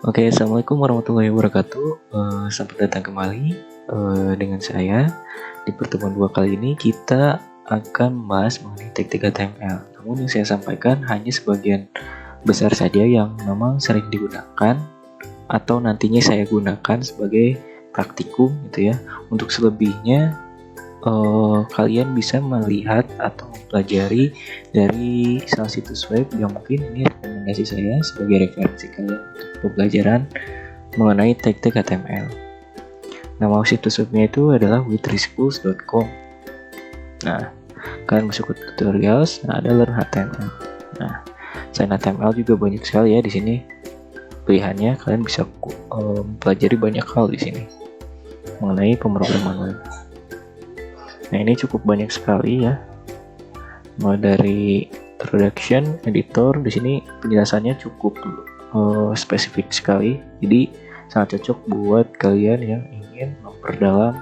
Oke, assalamualaikum warahmatullahi wabarakatuh. Selamat datang kembali dengan saya. Di pertemuan dua kali ini kita akan membahas mengenai teknik HTML. Namun yang saya sampaikan hanya sebagian besar saja yang memang sering digunakan atau nantinya saya gunakan sebagai praktikum gitu ya. Untuk selebihnya kalian bisa melihat atau mempelajari dari salah situs web yang mungkin ini rekomendasi saya sebagai referensi kalian untuk pembelajaran mengenai teknik HTML. Nama situs webnya itu adalah with3schools.com. Nah, kalian masuk ke tutorials, ada learn HTML. Nah, selain HTML juga banyak sekali ya di sini pilihannya. Kalian bisa mempelajari banyak hal di sini mengenai pemrograman web. Nah, ini cukup banyak sekali ya. Mulai dari introduction, editor, di sini penjelasannya cukup spesifik sekali. Jadi sangat cocok buat kalian yang ingin memperdalam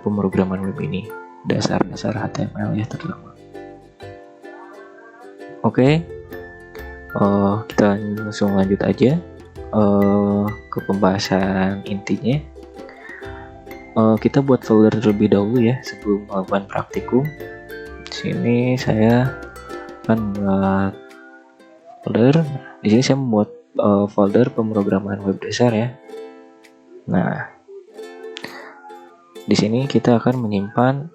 pemrograman web ini, dasar-dasar HTML ya terutama. Oke, kita langsung lanjut aja ke pembahasan intinya. Kita buat folder terlebih dahulu ya sebelum melakukan praktikum. Di sini saya akan membuat folder. Di sini saya membuat folder pemrograman web dasar ya. Nah, di sini kita akan menyimpan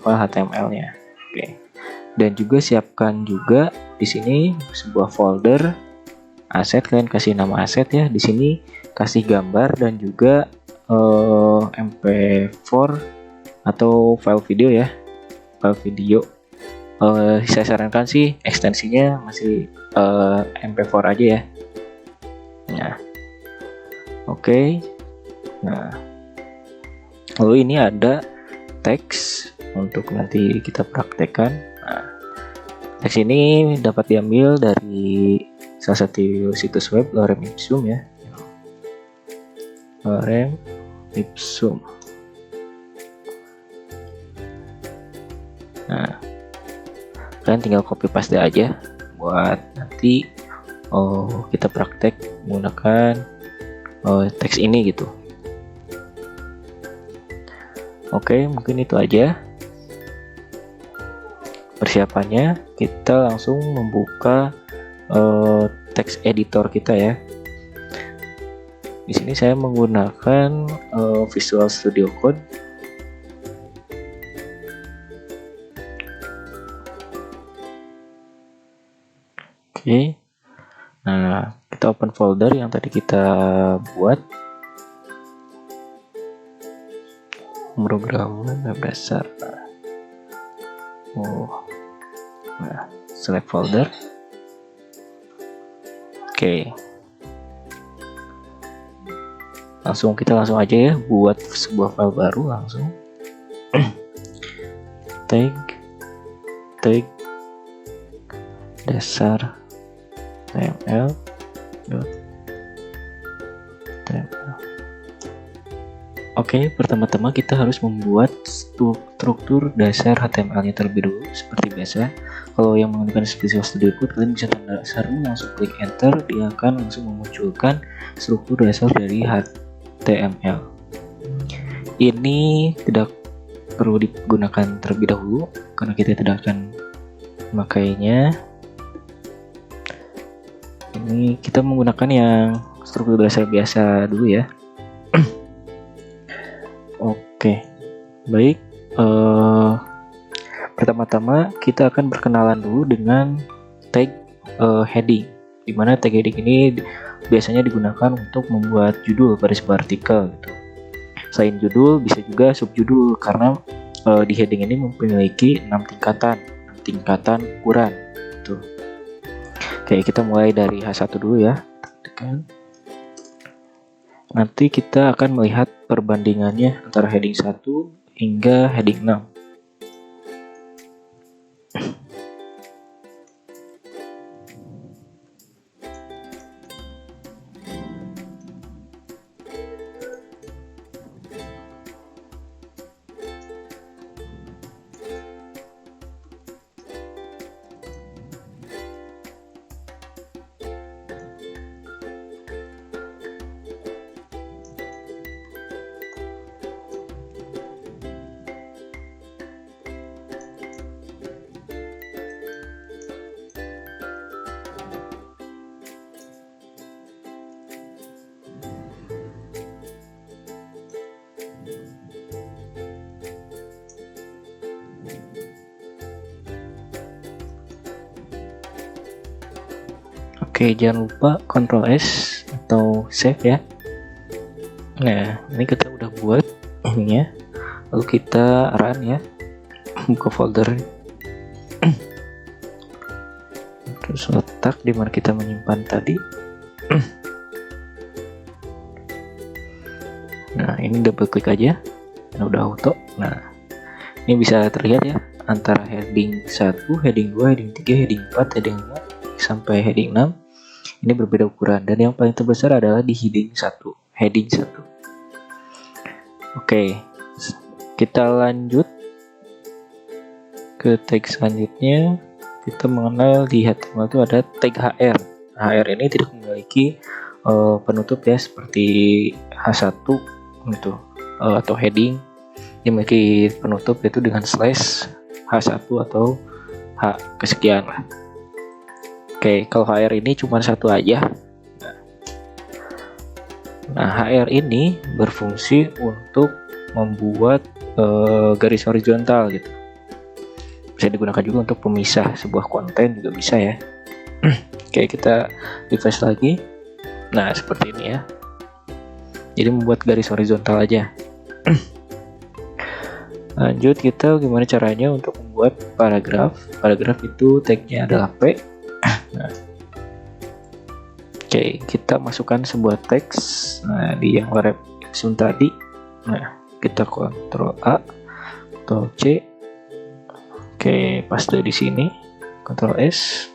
file HTML-nya. Oke. Dan juga siapkan juga di sini sebuah folder aset. Kalian kasih nama aset ya. Di sini kasih gambar dan juga MP4 atau file video ya, file video. Saya sarankan sih ekstensinya masih MP4 aja ya. Nah, oke. Nah, lalu ini ada teks untuk nanti kita praktekkan. Nah, teks ini dapat diambil dari salah satu situs web Lorem Ipsum ya. Lorem Ipsum. Nah, kalian tinggal copy paste aja buat nanti kita praktek menggunakan teks ini gitu. Oke, mungkin itu aja persiapannya. Kita langsung membuka teks editor kita ya. Di sini saya menggunakan Visual Studio Code. Oke. Nah, kita open folder yang tadi kita buat. Pemrograman web dasar. Nah, select folder. Oke. Kita langsung aja ya buat sebuah file baru langsung. tag dasar HTML. Oke, pertama-tama kita harus membuat struktur dasar HTML-nya terlebih dulu. Seperti biasa, kalau yang menggunakan Visual Studio Code, kalian bisa tanda seru, langsung klik enter, dia akan langsung memunculkan struktur dasar dari HTML. Ini tidak perlu digunakan terlebih dahulu karena kita tidak akan memakainya. Ini kita menggunakan yang struktur dasar biasa dulu ya. Oke, baik. Pertama-tama kita akan berkenalan dulu dengan tag heading, dimana tag heading ini biasanya digunakan untuk membuat judul pada sebuah artikel gitu. Selain judul, bisa juga subjudul karena di heading ini memiliki 6 tingkatan ukuran. Tuh. Oke, kita mulai dari H1 dulu ya. Tekan. Nanti kita akan melihat perbandingannya antara heading 1 hingga heading 6. Oke, jangan lupa Ctrl S atau save ya. Nah, ini kita udah buat ininya. Lalu kita run ya. Buka folder. Terus letak di mana kita menyimpan tadi. Nah, ini double klik aja. Nah, udah auto. Nah, ini bisa terlihat ya antara heading 1, heading 2, heading 3, heading 4, heading 5 sampai heading 6. Ini berbeda ukuran dan yang paling terbesar adalah di heading 1. Oke, kita lanjut ke tag selanjutnya. Kita mengenal di HTML itu ada tag HR. HR ini tidak memiliki penutup ya seperti H1 gitu atau heading. Dia memiliki penutup yaitu dengan slash H1 atau H kesekian lah. Oke, kalau HR ini cuma satu aja. Nah, HR ini berfungsi untuk membuat garis horizontal gitu. Bisa digunakan juga untuk pemisah sebuah konten juga bisa ya. Oke, kita refresh lagi. Nah, seperti ini ya. Jadi membuat garis horizontal aja. Lanjut, kita gimana caranya untuk membuat paragraf. Paragraf itu tagnya adalah P. Nah, oke, kita masukkan sebuah teks. Nah, di yang wrap action tadi. Nah, kita Ctrl A, Ctrl C. Oke, paste di sini. Ctrl S.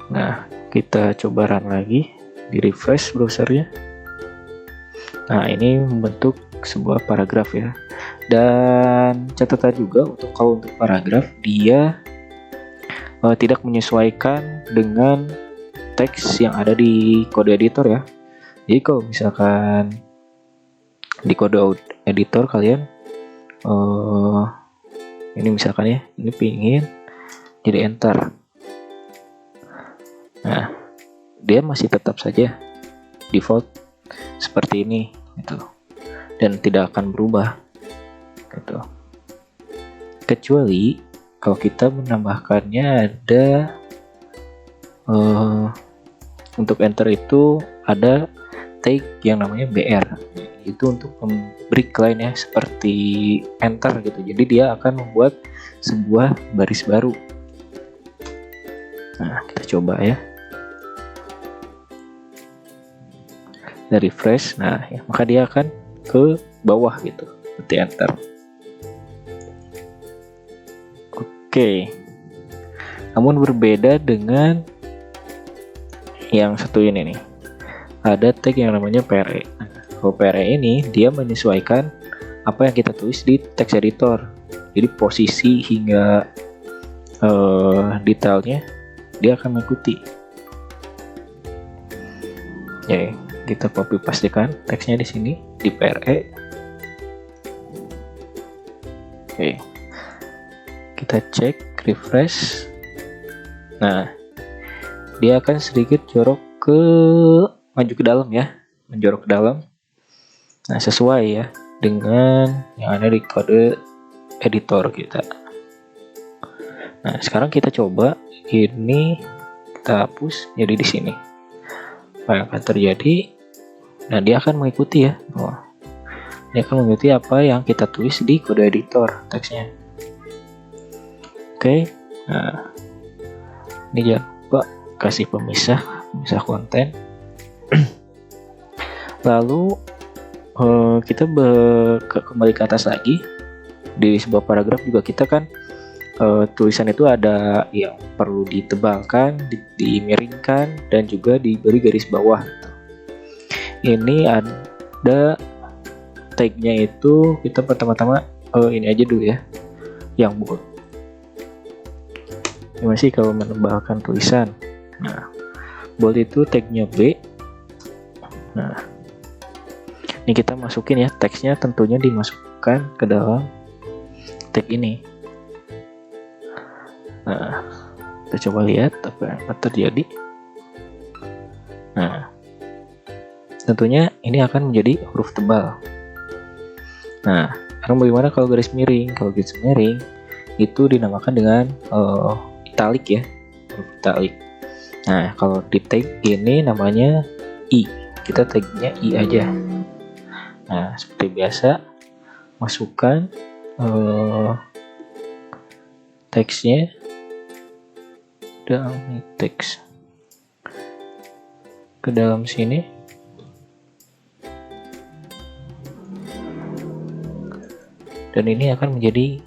Nah, kita coba run lagi. Di refresh browsernya. Nah, ini membentuk sebuah paragraf ya. Dan catatan juga untuk paragraf, dia tidak menyesuaikan dengan teks yang ada di kode editor ya. Jadi kalau misalkan di kode editor kalian ini misalkan ya, ini pingin jadi enter. Nah, dia masih tetap saja default seperti ini gitu. Dan tidak akan berubah gitu. Kecuali kalau kita menambahkannya ada untuk enter itu ada tag yang namanya BR. Itu untuk memberi line ya seperti enter gitu. Jadi dia akan membuat sebuah baris baru. Nah, kita coba ya. Dari refresh, nah ya, maka dia akan ke bawah gitu, seperti enter. Oke. Namun berbeda dengan yang satu ini nih. Ada tag yang namanya PRE. Nah, kalau PRE ini dia menyesuaikan apa yang kita tulis di text editor. Jadi posisi hingga detailnya dia akan mengikuti. Oke, kita copy pastekan teksnya di sini di PRE. Oke. Kita cek, refresh. Nah, dia akan sedikit maju ke dalam ya, menjorok ke dalam. Nah, sesuai ya dengan yang ada di kode editor kita. Nah, sekarang kita coba ini kita hapus jadi di sini. Apa yang akan terjadi? Nah, dia akan mengikuti ya. Dia akan mengikuti apa yang kita tulis di kode editor teksnya. Oke. Nah, ini jangan lupa kasih pemisah konten. Lalu kita kembali ke atas lagi. Di sebuah paragraf juga kita kan tulisan itu ada yang perlu ditebalkan, dimiringkan, dan juga diberi garis bawah. Ini ada tagnya itu kita pertama-tama ini aja dulu ya, yang bold. Ini masih kalau menebalkan tulisan. Nah, bold itu tagnya B. Nah, ini kita masukin ya, teksnya tentunya dimasukkan ke dalam tag ini. Nah, kita coba lihat apa yang akan terjadi. Nah, tentunya ini akan menjadi huruf tebal. Nah, sekarang bagaimana kalau garis miring? Kalau garis miring itu dinamakan dengan italic ya, huruf italic. Nah, kalau di tag ini namanya i, kita tagnya i aja. Nah, seperti biasa, masukkan teksnya dalam teks ke dalam sini. Dan ini akan menjadi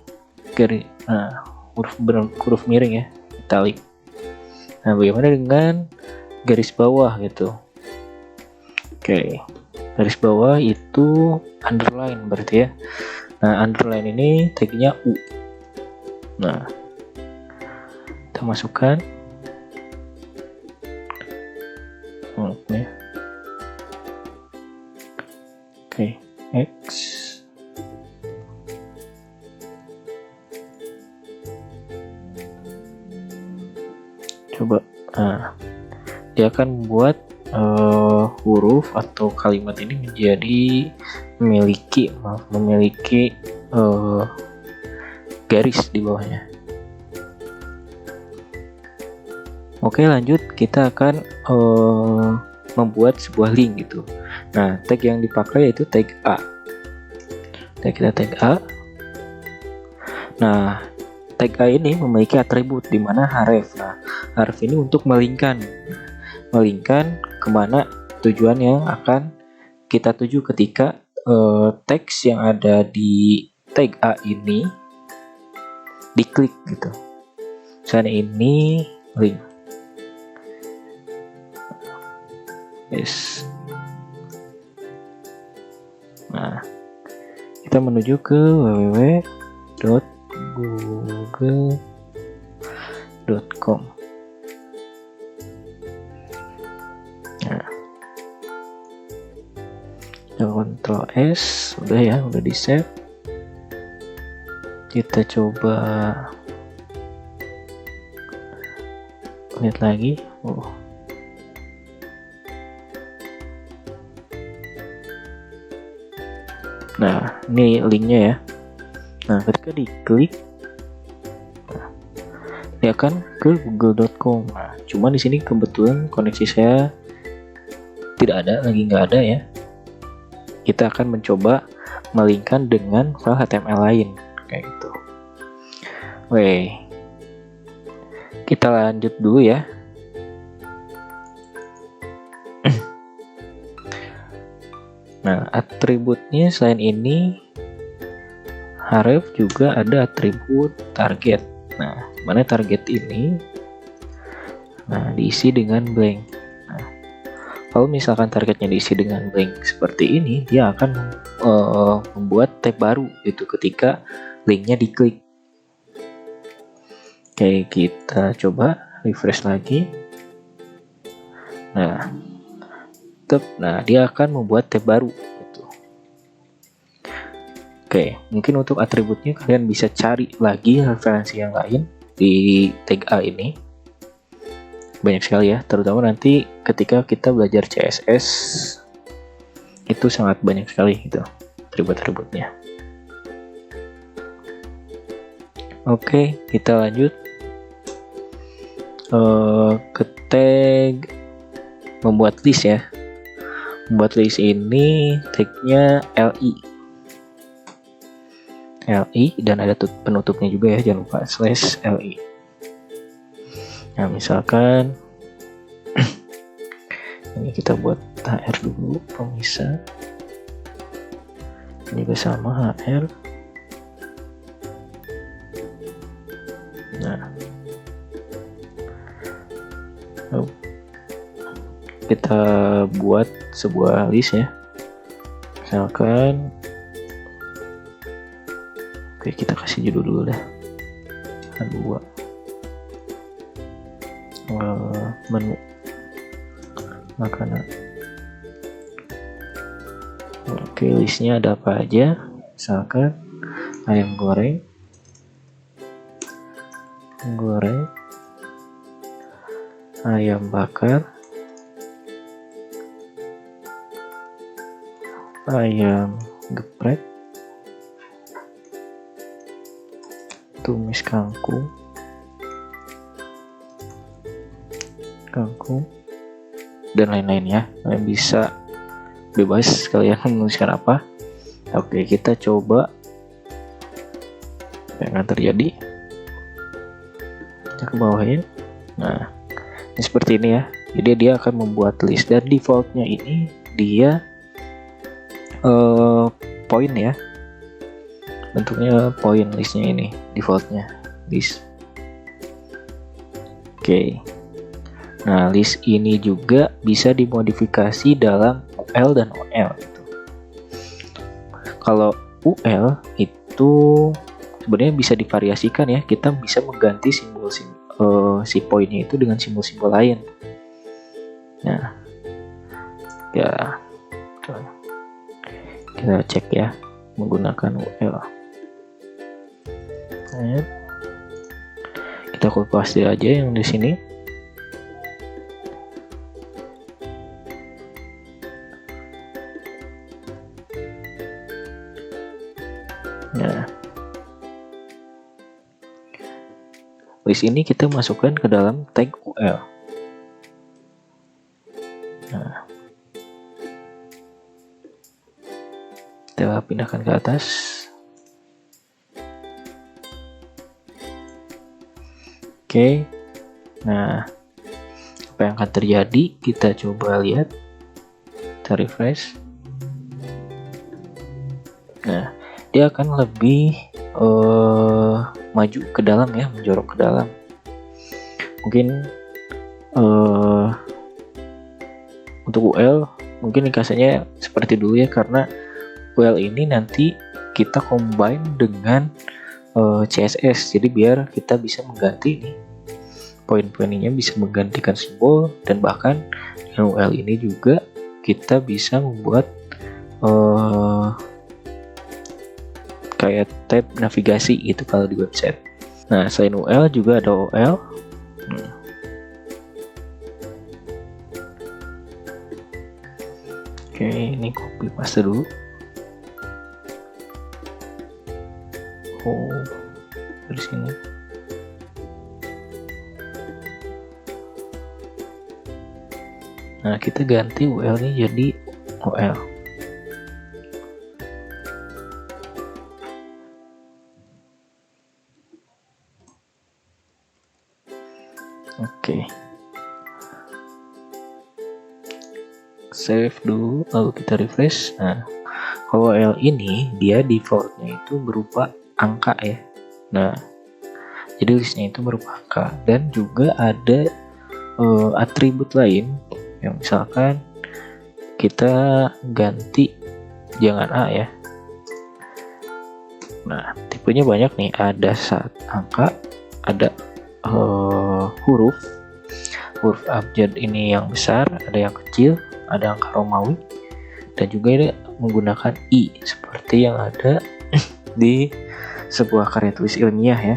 huruf miring ya, italic. Nah, bagaimana dengan garis bawah gitu? Oke, garis bawah itu underline berarti ya. Nah, underline ini tagnya U. Nah, kita masukkan. Oke, X. Coba, dia akan membuat huruf atau kalimat ini menjadi memiliki garis di bawahnya. Oke, lanjut, kita akan membuat sebuah link gitu. Nah, tag yang dipakai yaitu tag A. Kita tag A. Nah, tag A ini memiliki atribut di mana href. Nah, href ini untuk melingkan kemana tujuan yang akan kita tuju ketika teks yang ada di tag A ini diklik gitu. Misalnya ini link. Yes. Nah, kita menuju ke www.google.com. Nah, Ctrl S, udah ya, udah di save. Kita coba lihat lagi. Nah, ini linknya ya. Nah, ketika diklik, dia akan ke google.com. Nah, cuma di sini kebetulan koneksi saya tidak ada, nggak ada ya. Kita akan mencoba melingkan dengan file HTML lain, kayak gitu. Kita lanjut dulu ya. Nah, atributnya selain ini, href juga ada atribut target. Nah, mana target ini? Nah, diisi dengan blank. Nah, kalau misalkan targetnya diisi dengan blank seperti ini, dia akan membuat tab baru itu ketika linknya diklik. Oke, kita coba refresh lagi. Nah, dia akan membuat tab baru gitu. Oke, mungkin untuk atributnya kalian bisa cari lagi referensi yang lain di tag A ini. Banyak sekali ya, terutama nanti ketika kita belajar CSS itu sangat banyak sekali gitu atribut-atributnya. Oke, kita lanjut ke tag membuat list ya. Membuat list ini tagnya li dan ada penutupnya juga ya, jangan lupa /li. Nah, misalkan ini kita buat hr dulu, pemisah ini bersama hr. Nah, kita buat sebuah list ya. Misalkan, oke, kita kasih judul dulu dah. H2 menu makanan. Oke, listnya ada apa aja? Misalkan ayam goreng, ayam bakar, ayam geprek, tumis kangkung, rangkum, dan lain-lainnya. Kalian bisa bebas kalian menuliskan apa. Oke, kita coba apa yang akan terjadi. Kita ke bawahin. Nah, ini seperti ini ya. Jadi dia akan membuat list, dan defaultnya ini dia point ya, bentuknya point listnya ini defaultnya list. Oke. Nah, list ini juga bisa dimodifikasi dalam UL dan OL gitu. Kalau UL itu sebenarnya bisa divariasikan ya, kita bisa mengganti simbol si poinnya itu dengan simbol-simbol lain. Nah, ya kita cek ya menggunakan UL. Nah, kita copy paste aja yang di sini. Nah, list ini kita masukkan ke dalam tag UL. Nah, kita pindahkan ke atas. Oke. Nah, apa yang akan terjadi? Kita coba lihat. Kita refresh. Nah, dia akan lebih maju ke dalam ya, menjorok ke dalam. Mungkin untuk UL mungkin dikasihnya seperti dulu ya, karena UL ini nanti kita combine dengan CSS, jadi biar kita bisa mengganti nih poin-poinnya, bisa menggantikan simbol, dan bahkan dengan UL ini juga kita bisa membuat kayak tab navigasi gitu kalau di website. Nah, selain UL juga ada OL. Oke, ini copy paste dulu. Dari sini. Nah, kita ganti UL nya jadi OL. Oke. Save dulu, lalu kita refresh. Nah, kalau OL ini dia defaultnya itu berupa angka ya. Nah, jadi listnya itu berupa angka, dan juga ada atribut lain yang misalkan kita ganti jangan A ya. Nah, tipenya banyak nih, ada angka, ada huruf abjad ini yang besar, ada yang kecil, ada angka Romawi, dan juga ini menggunakan I seperti yang ada di sebuah karya tulis ilmiah ya,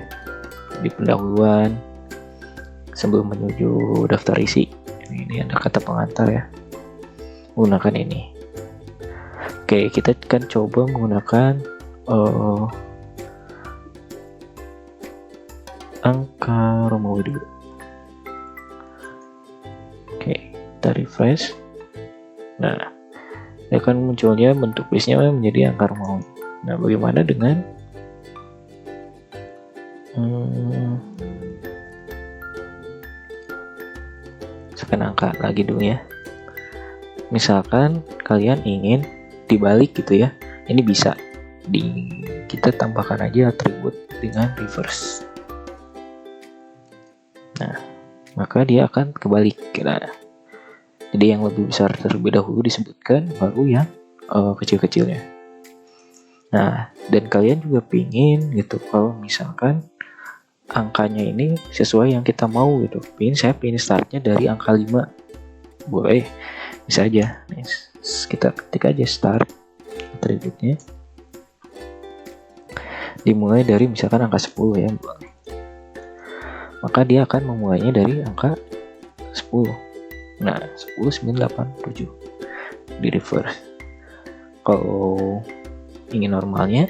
di pendahuluan sebelum menuju daftar isi. Ini ada kata pengantar ya, menggunakan ini. Oke, kita akan coba menggunakan angka Romawi dulu. Oke, kita refresh. Nah, akan munculnya bentuk listnya menjadi angka Romawi. Nah, bagaimana dengan misalkan angka lagi dulu ya. Misalkan kalian ingin dibalik gitu ya, ini bisa kita tambahkan aja atribut dengan reverse. Nah, maka dia akan kebalik. Nah, jadi yang lebih besar terlebih dahulu disebutkan, baru yang kecil-kecilnya. Nah, dan kalian juga pingin gitu kalau misalkan angkanya ini sesuai yang kita mau gitu. Saya pingin startnya dari angka 5. Boleh, bisa aja. Nih, kita ketik aja start atributnya. Dimulai dari misalkan angka 10 ya. Maka dia akan memulainya dari angka 10. Nah, 10, 9, 8, 7. Di reverse. Kalau ingin normalnya,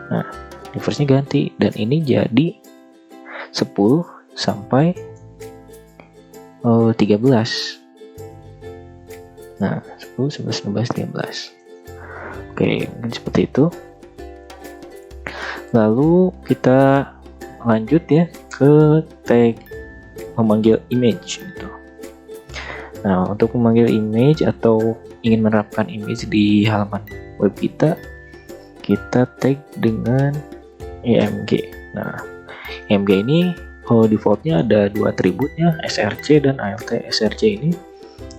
nah, reverse-nya ganti, dan ini jadi 10 sampai 13. Nah, 10, 11, 12, 13. Oke, mungkin seperti itu. Lalu kita lanjut ya ke tag memanggil image gitu. Nah, untuk memanggil image atau ingin menerapkan image di halaman web kita tag dengan img. Nah, img ini defaultnya ada dua atributnya, src dan alt. src ini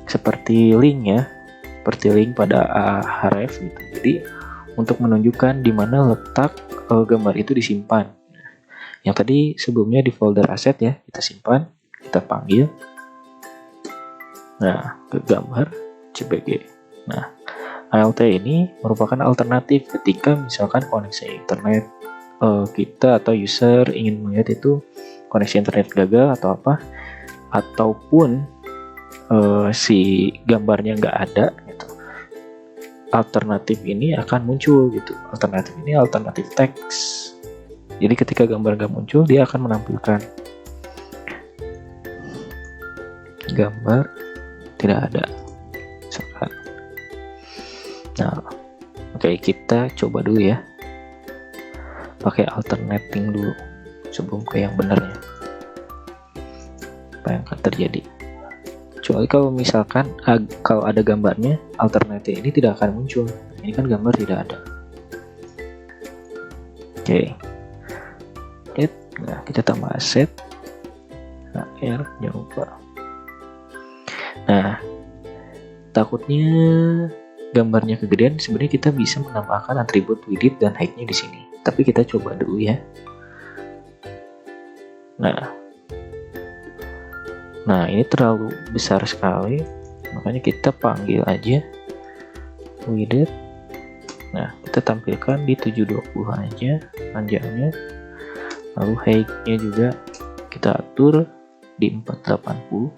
seperti link ya, seperti link pada href gitu. Jadi untuk menunjukkan di mana letak gambar itu disimpan. Yang tadi sebelumnya di folder aset ya, kita simpan, kita panggil. Nah, ke gambar CPG. Nah, alt ini merupakan alternatif ketika misalkan koneksi internet kita atau user ingin melihat itu koneksi internet gagal atau apa, ataupun si gambarnya nggak ada gitu. Alternatif ini akan muncul gitu. Alternatif ini alternatif teks. Jadi ketika gambar nggak muncul, dia akan menampilkan gambar tidak ada. Misalkan. Nah, oke, kita coba dulu ya. Pakai alternating dulu sebelum ke yang benarnya. Apa yang akan terjadi? Kecuali kalau misalkan kalau ada gambarnya, alternatif ini tidak akan muncul. Ini kan gambar tidak ada. Oke. Nah, kita tambah aset. Nah, R jangan lupa. Nah, takutnya gambarnya kegedean, sebenarnya kita bisa menambahkan atribut width dan height-nya di sini. Tapi kita coba dulu ya. Nah, ini terlalu besar sekali, makanya kita panggil aja width. Nah, kita tampilkan di 720 aja panjangnya. Lalu height-nya juga kita atur di 480.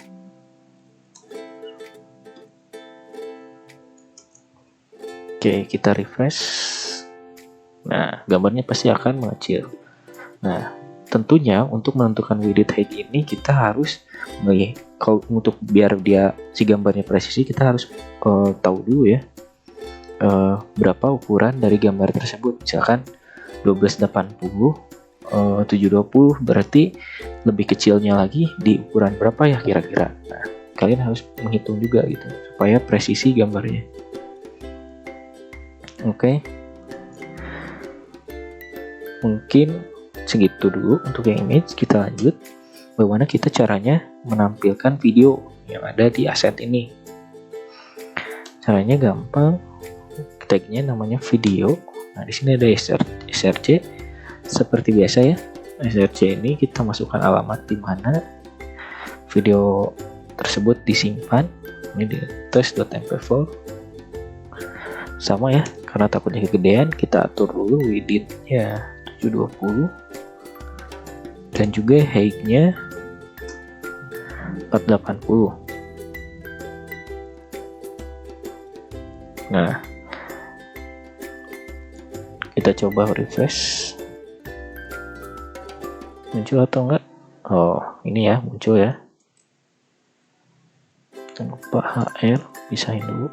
Oke, kita refresh. Nah, gambarnya pasti akan mengecil. Nah, tentunya untuk menentukan width height ini kita harus kalau untuk biar dia si gambarnya presisi, kita harus tahu dulu ya berapa ukuran dari gambar tersebut. Misalkan 1280 720 berarti lebih kecilnya lagi di ukuran berapa ya kira-kira. Nah, kalian harus menghitung juga gitu supaya presisi gambarnya. Oke. Mungkin segitu dulu untuk yang image. Kita lanjut bagaimana kita caranya menampilkan video yang ada di aset ini. Caranya gampang. Tagnya namanya video. Nah, di sini ada src. Seperti biasa ya. src ini kita masukkan alamat di mana video tersebut disimpan. Ini di test.mp4. Sama ya, karena takutnya kegedean, kita atur dulu width-nya 720 dan juga height-nya 480. Nah, kita coba refresh. Muncul atau enggak? Oh, ini ya, muncul ya. Jangan lupa HR, pisahin dulu.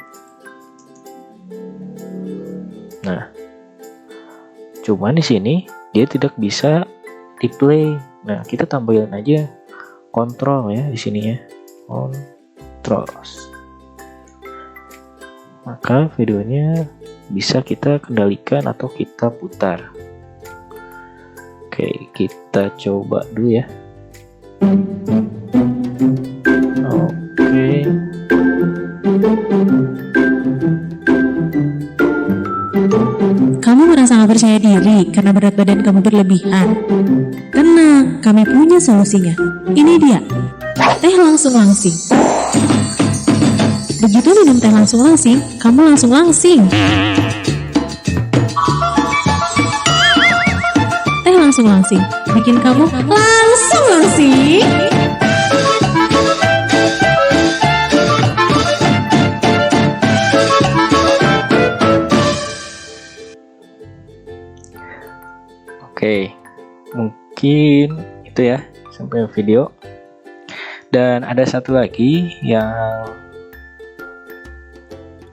Nah, cuman di sini dia tidak bisa di play. Nah, kita tambahin aja kontrol ya di sini ya, kontrol. Maka videonya bisa kita kendalikan atau kita putar. Oke, kita coba dulu ya. Oke. Kamu merasa gak percaya diri karena berat badan kamu berlebihan? Tenang, kami punya solusinya. Ini dia, teh langsung langsing. Begitu minum teh langsung langsing, kamu langsung langsing. Teh langsung langsing, bikin kamu langsung langsing. Oke, mungkin itu ya sampai video. Dan ada satu lagi yang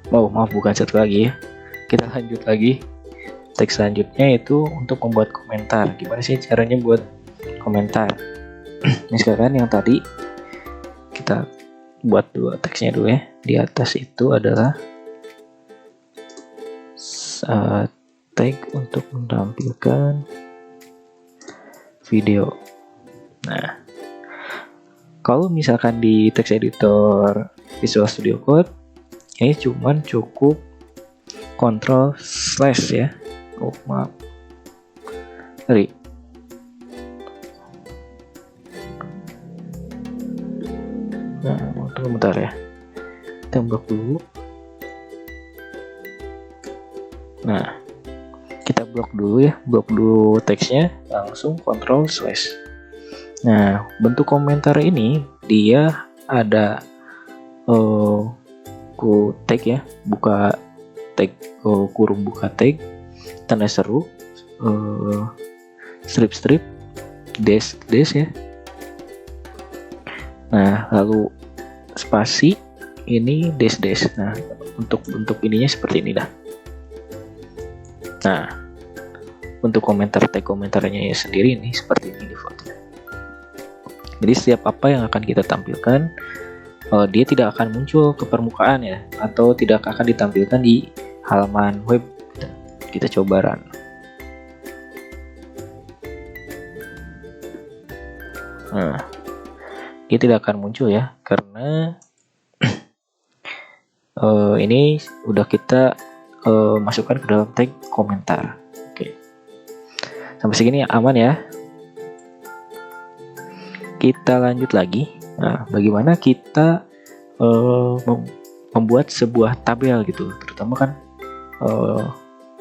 maaf, bukan satu lagi ya. Kita lanjut lagi. Teks selanjutnya itu untuk membuat komentar. Gimana sih caranya buat komentar? Misalkan yang tadi kita buat dua teksnya dulu ya. Di atas itu adalah tag untuk menampilkan video. Nah, kalau misalkan di text editor Visual Studio Code, ini cuman cukup Ctrl/ ya. Oh maaf, sorry. Nah, tunggu bentar ya. Kita blok dulu. Nah, kita blok dulu ya, blok dulu teksnya, langsung Ctrl/. Nah, bentuk komentar ini dia ada tag ya, buka tag, kurung buka tag, tanda seru, strip, dash ya. Nah, lalu spasi, ini dash. Nah, untuk bentuk ininya seperti ini dah. Nah, untuk tag komentarnya sendiri ini seperti ini defaultnya. Jadi setiap apa yang akan kita tampilkan, dia tidak akan muncul ke permukaan ya, atau tidak akan ditampilkan di halaman web. Kita coba run. Nah, dia tidak akan muncul ya, karena ini udah kita masukkan ke dalam tag komentar. Oke, sampai segini aman ya. Kita lanjut lagi. Nah, bagaimana kita membuat sebuah tabel gitu, terutama kan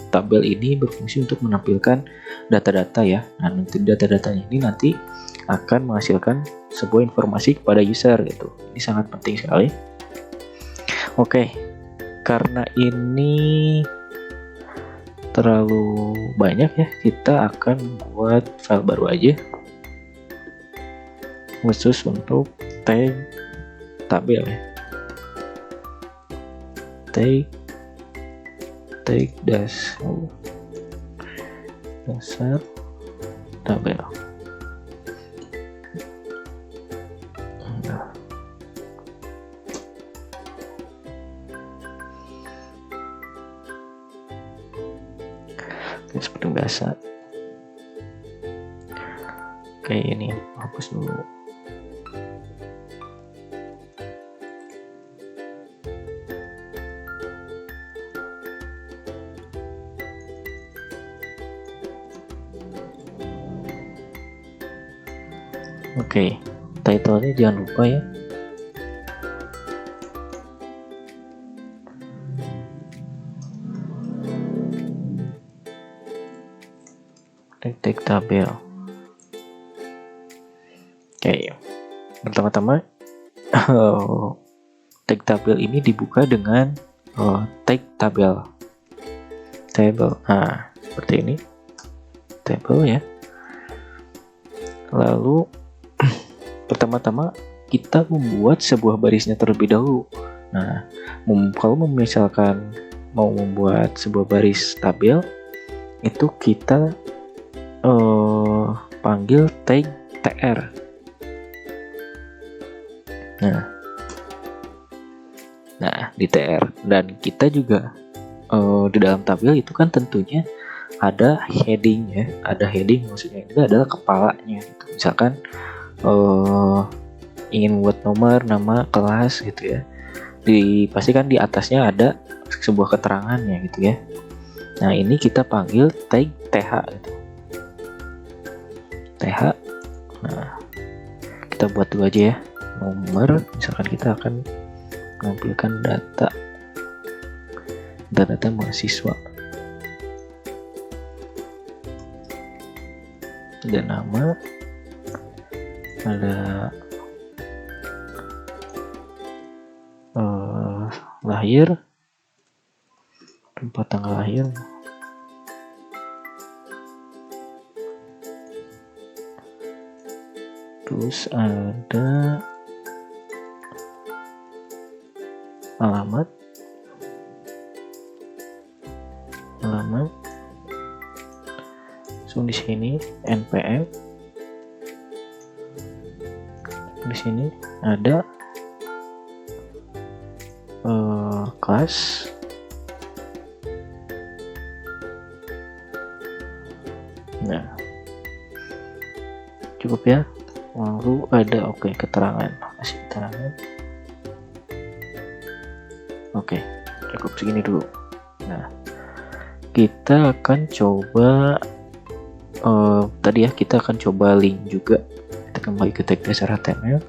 tabel ini berfungsi untuk menampilkan data-data ya. Nah, nanti data-datanya ini nanti akan menghasilkan sebuah informasi kepada user gitu. Ini sangat penting sekali. Oke, karena ini terlalu banyak ya, kita akan buat file baru aja khusus untuk tag tabel ya. Tag dasar tabel. Nah. Oke, seperti biasa. Oke, ini hapus dulu. Oke, title-nya jangan lupa ya. Tag tabel. Oke, pertama-tama tag tabel ini dibuka dengan tag tabel. Nah, seperti ini. Tabel ya. Lalu pertama-tama kita membuat sebuah barisnya terlebih dahulu. Nah, kalau misalkan mau membuat sebuah baris tabel, itu kita panggil tag tr. Nah, di tr, dan kita juga di dalam tabel itu kan tentunya ada heading ya, maksudnya itu adalah kepalanya gitu. Misalkan ingin buat nomor, nama, kelas gitu ya, dipastikan di atasnya ada sebuah keterangannya gitu ya. Nah, ini kita panggil tag th gitu. th. Nah, kita buat dulu aja ya, nomor. Misalkan kita akan menampilkan data mahasiswa, ada nama, ada lahir, tempat tanggal lahir, terus ada alamat, so di sini npm, di sini ada kelas, nah cukup ya. Lalu ada keterangan, kasih keterangan. Cukup segini dulu. Nah, kita akan coba tadi ya, kita akan coba link juga. Kita kembali ke tag dasar HTML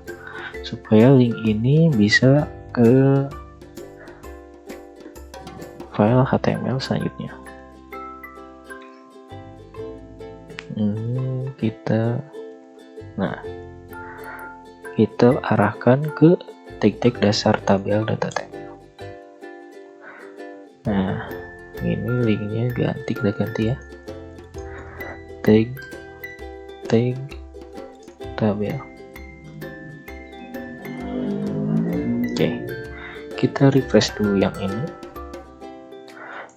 supaya link ini bisa ke file HTML selanjutnya. Kita arahkan ke tag dasar tabel data.tml. Nah, ini linknya kita ganti ya. Tag tabel. Kita refresh dulu yang ini.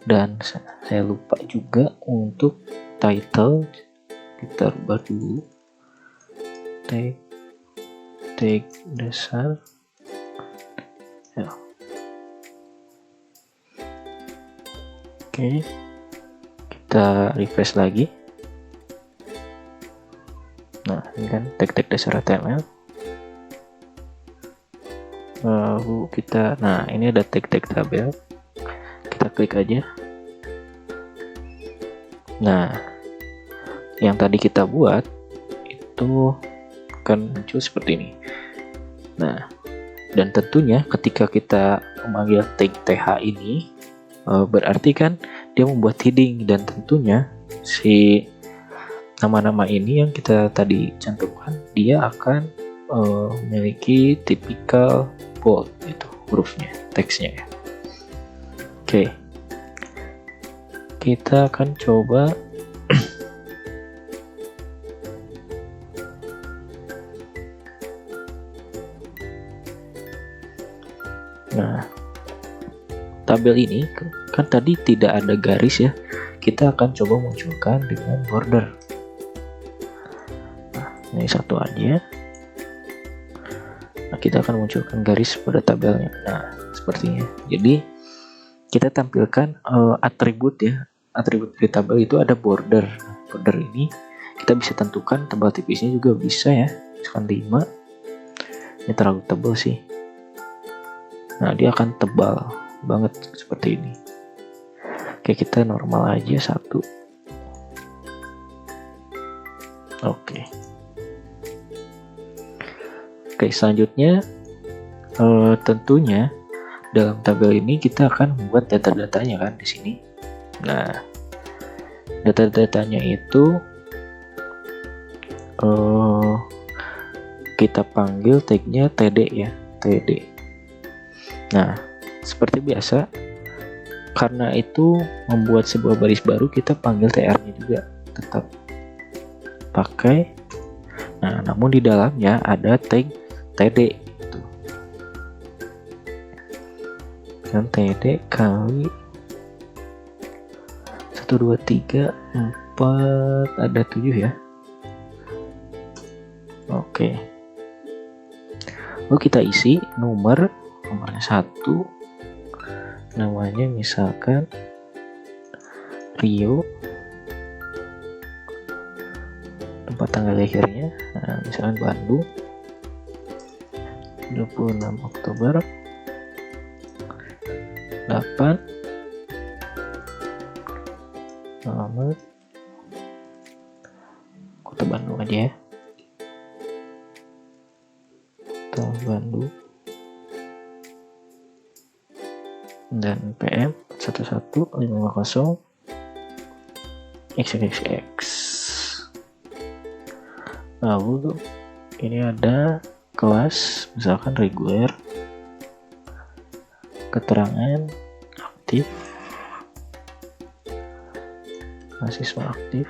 Dan saya lupa juga untuk title, kita rubah dulu. Tag dasar ya. Kita refresh lagi. Nah, ini kan tag dasar HTML. Lalu ini ada tag tabel. Kita klik aja. Nah, yang tadi kita buat itu kan muncul seperti ini. Nah, dan tentunya ketika kita memanggil tag th ini, berarti kan dia membuat heading, dan tentunya si nama-nama ini yang kita tadi cantumkan, dia akan memiliki typical bold itu hurufnya, teksnya ya. Kita akan coba nah, tabel ini kan tadi tidak ada garis ya, kita akan coba munculkan dengan border. Nah, ini satu aja. Nah, kita akan munculkan garis pada tabelnya. Nah, sepertinya. Jadi kita tampilkan atribut ya. Atribut dari tabel itu ada border. Border ini kita bisa tentukan tebal tipisnya juga bisa ya. Misalkan 5. Ini terlalu tebal sih. Nah, dia akan tebal banget seperti ini. Kita normal aja 1. Selanjutnya tentunya dalam tabel ini kita akan membuat data-datanya kan di sini. Nah, data-datanya itu kita panggil tagnya td ya, td. Nah, seperti biasa, karena itu membuat sebuah baris baru, kita panggil tr-nya juga tetap pakai. Nah, namun di dalamnya ada tag td itu. Kan td kali 1 2 3 4 ada 7 ya. Lalu kita isi nomornya 1, namanya misalkan Rio, tempat tanggal lahirnya misalkan Bandung 26 Oktober 8, alamat Kota Bandung aja ya, Kota Bandung, dan PM 11550 XXX. Lalu ini ada kelas misalkan reguler, keterangan aktif, mahasiswa aktif.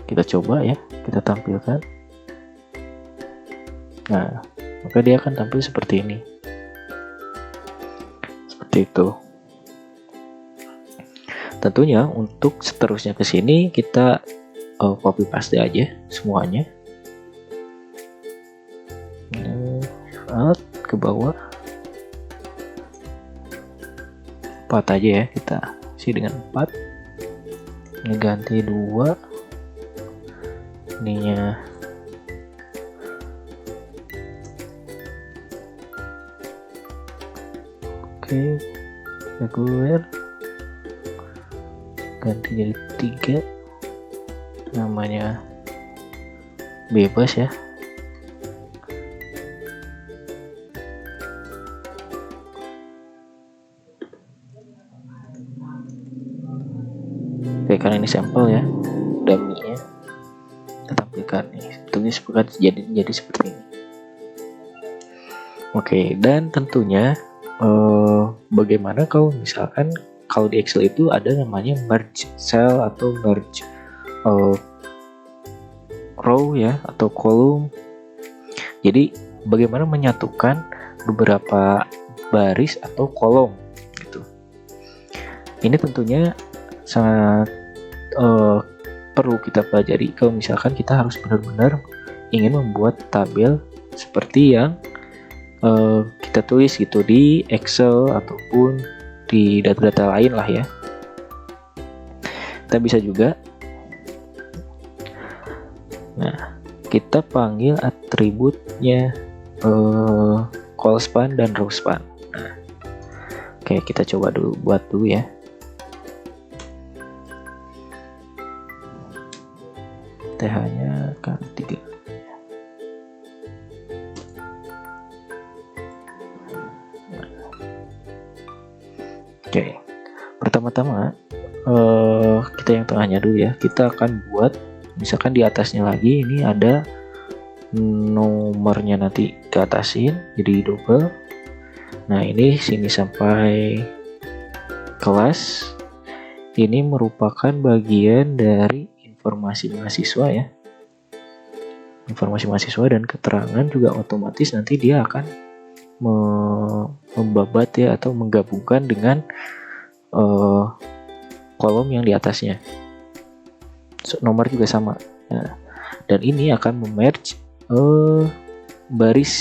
Kita coba ya, kita tampilkan. Nah, maka dia akan tampil seperti ini. Seperti itu. Tentunya untuk seterusnya ke sini kita copy paste aja semuanya. Alt ke bawah. 4 aja ya, kita isi dengan 4. Ini ganti 2. Ininya oke, reguler ganti jadi 3, namanya bebas ya. Oke, karena ini sampel ya, dummy-nya kita tampilkan nih, tentunya jadi seperti ini. Oke, dan tentunya bagaimana kalau misalkan kalau di Excel itu ada namanya merge cell atau merge row ya, atau kolom. Jadi bagaimana menyatukan beberapa baris atau kolom gitu. Ini tentunya sangat perlu kita pelajari kalau misalkan kita harus benar-benar ingin membuat tabel seperti yang kita tulis gitu di Excel ataupun di data-data lain lah ya. Kita bisa juga, nah kita panggil atributnya call span dan row span. Nah, oke, kita coba buat dulu ya. TH-nya kan 3. Oke, pertama-tama kita yang tengahnya dulu ya. Kita akan buat, misalkan di atasnya lagi ini ada nomornya, nanti ke atasin jadi double. Nah, ini sini sampai kelas. Ini merupakan bagian dari informasi mahasiswa ya. Informasi mahasiswa dan keterangan juga otomatis nanti dia akan membabat ya, atau menggabungkan dengan kolom yang di atasnya. Nomor juga sama. Nah, dan ini akan memerge baris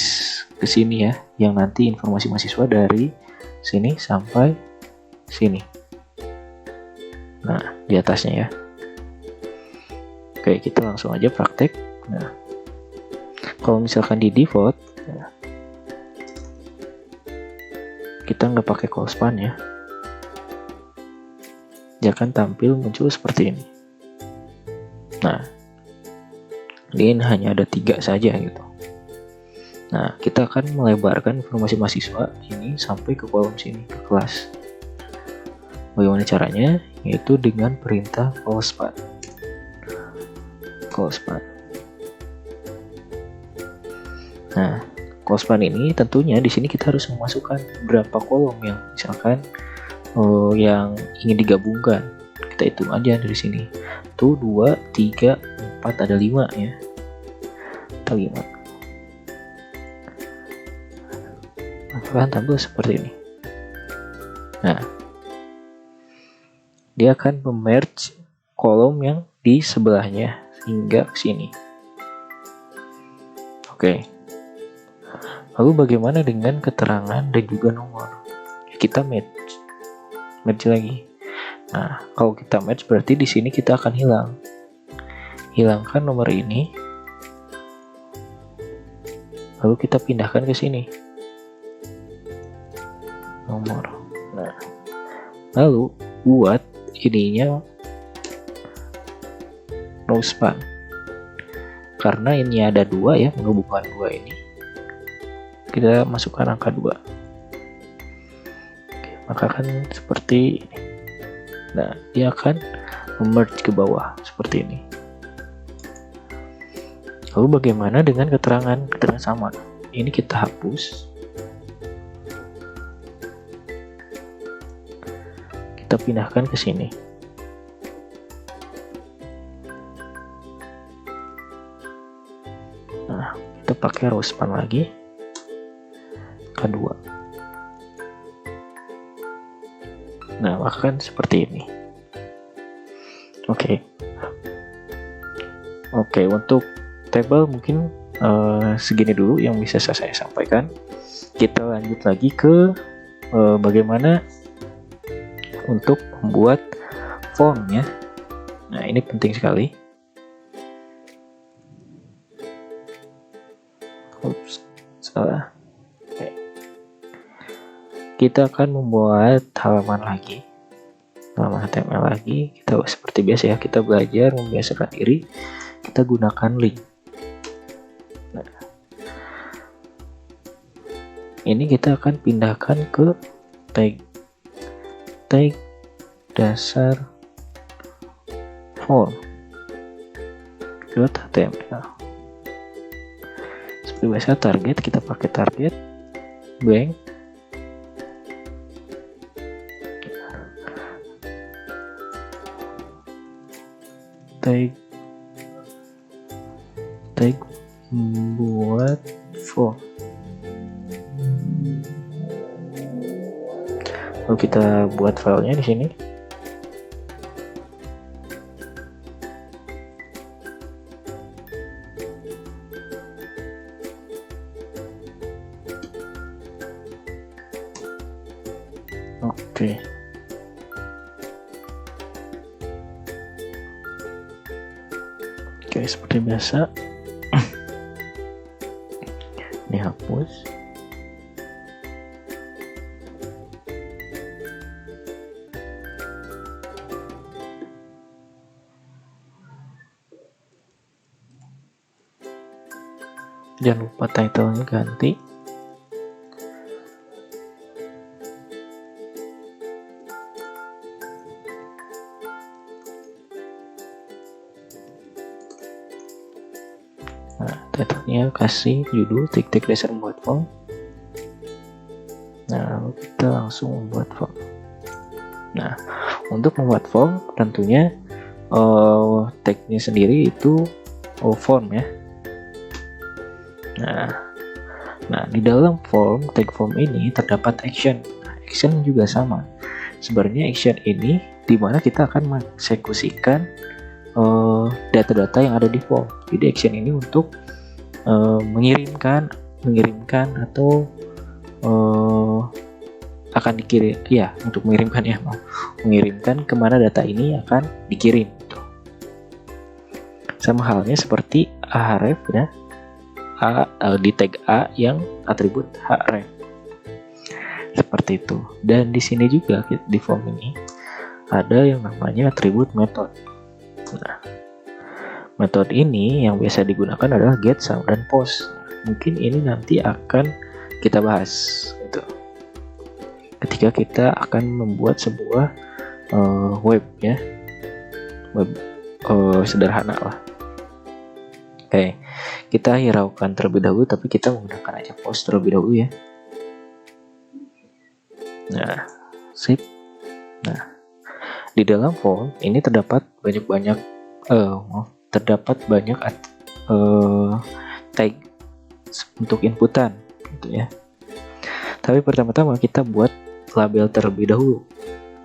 ke sini ya, yang nanti informasi mahasiswa dari sini sampai sini. Nah, di atasnya ya. Oke, kita langsung aja praktek. Nah, kalau misalkan di default, nah, kita nggak pakai call span ya, dia akan tampil muncul seperti ini. Nah, ini hanya ada 3 saja gitu. Nah, kita akan melebarkan informasi mahasiswa ini sampai ke kolom sini, ke kelas. Bagaimana caranya? Yaitu dengan perintah call span. Call span. Nah, call span ini tentunya di sini kita harus memasukkan berapa kolom yang misalkan yang ingin digabungkan. Kita hitung aja dari sini. Tuh 2, 3, 4, ada 5 ya. Kita 5. Akan tampil seperti ini. Nah, dia akan memerge kolom yang di sebelahnya hingga ke sini. Oke. Lalu bagaimana dengan keterangan dan juga nomor? Kita merge lagi. Nah, kalau kita merge berarti di sini kita akan hilangkan nomor ini. Lalu kita pindahkan ke sini. Nomor. Nah, lalu buat ininya row span. Karena ini ada 2 ya, menghubungkan 2 ini. Kita masukkan angka 2. Oke, maka kan seperti ini. Nah, dia akan merge ke bawah seperti ini. Lalu bagaimana dengan keterangan sama? Ini kita hapus. Kita pindahkan ke sini. Nah, kita pakai row span lagi. angka 2. Nah, maka kan seperti ini. Oke, untuk table mungkin segini dulu yang bisa saya sampaikan. Kita lanjut lagi ke bagaimana untuk membuat form ya. Nah, ini penting sekali. Ups, salah. Oke. Kita akan membuat halaman HTML lagi. Kita seperti biasa ya, kita belajar membiasakan diri. Kita gunakan link. Nah, ini kita akan pindahkan ke tag dasar form.html. Seperti biasa target, kita pakai target blank. Tag buat form. Lalu kita buat filenya di sini. Oke. Oke, seperti biasa. Ini hapus. Jangan lupa title-nya ganti. Nah, title-nya kasih judul tag dasar membuat form. Nah, lalu kita langsung membuat form. Nah, untuk membuat form tentunya tag-nya sendiri itu form ya. Nah, di dalam tag form ini terdapat action. Nah, action juga sama. Sebenarnya action ini dimana kita akan mengeksekusikan data-data yang ada di form. Jadi action ini untuk mengirimkan atau akan dikirim, ya, untuk mengirimkan ya, mengirimkan kemana data ini akan dikirim. Sama halnya seperti href ya, di tag A yang atribut href. Seperti itu. Dan di sini juga di form ini ada yang namanya atribut method. Nah, metode ini yang biasa digunakan adalah get, sum, dan post. Mungkin ini nanti akan kita bahas gitu. Ketika kita akan membuat sebuah web ya, web sederhana lah. Oke, kita hiraukan terlebih dahulu, tapi kita menggunakan aja post terlebih dahulu ya. Nah, sip. Nah, di dalam form ini terdapat banyak tag untuk inputan gitu ya. Tapi pertama-tama kita buat label terlebih dahulu.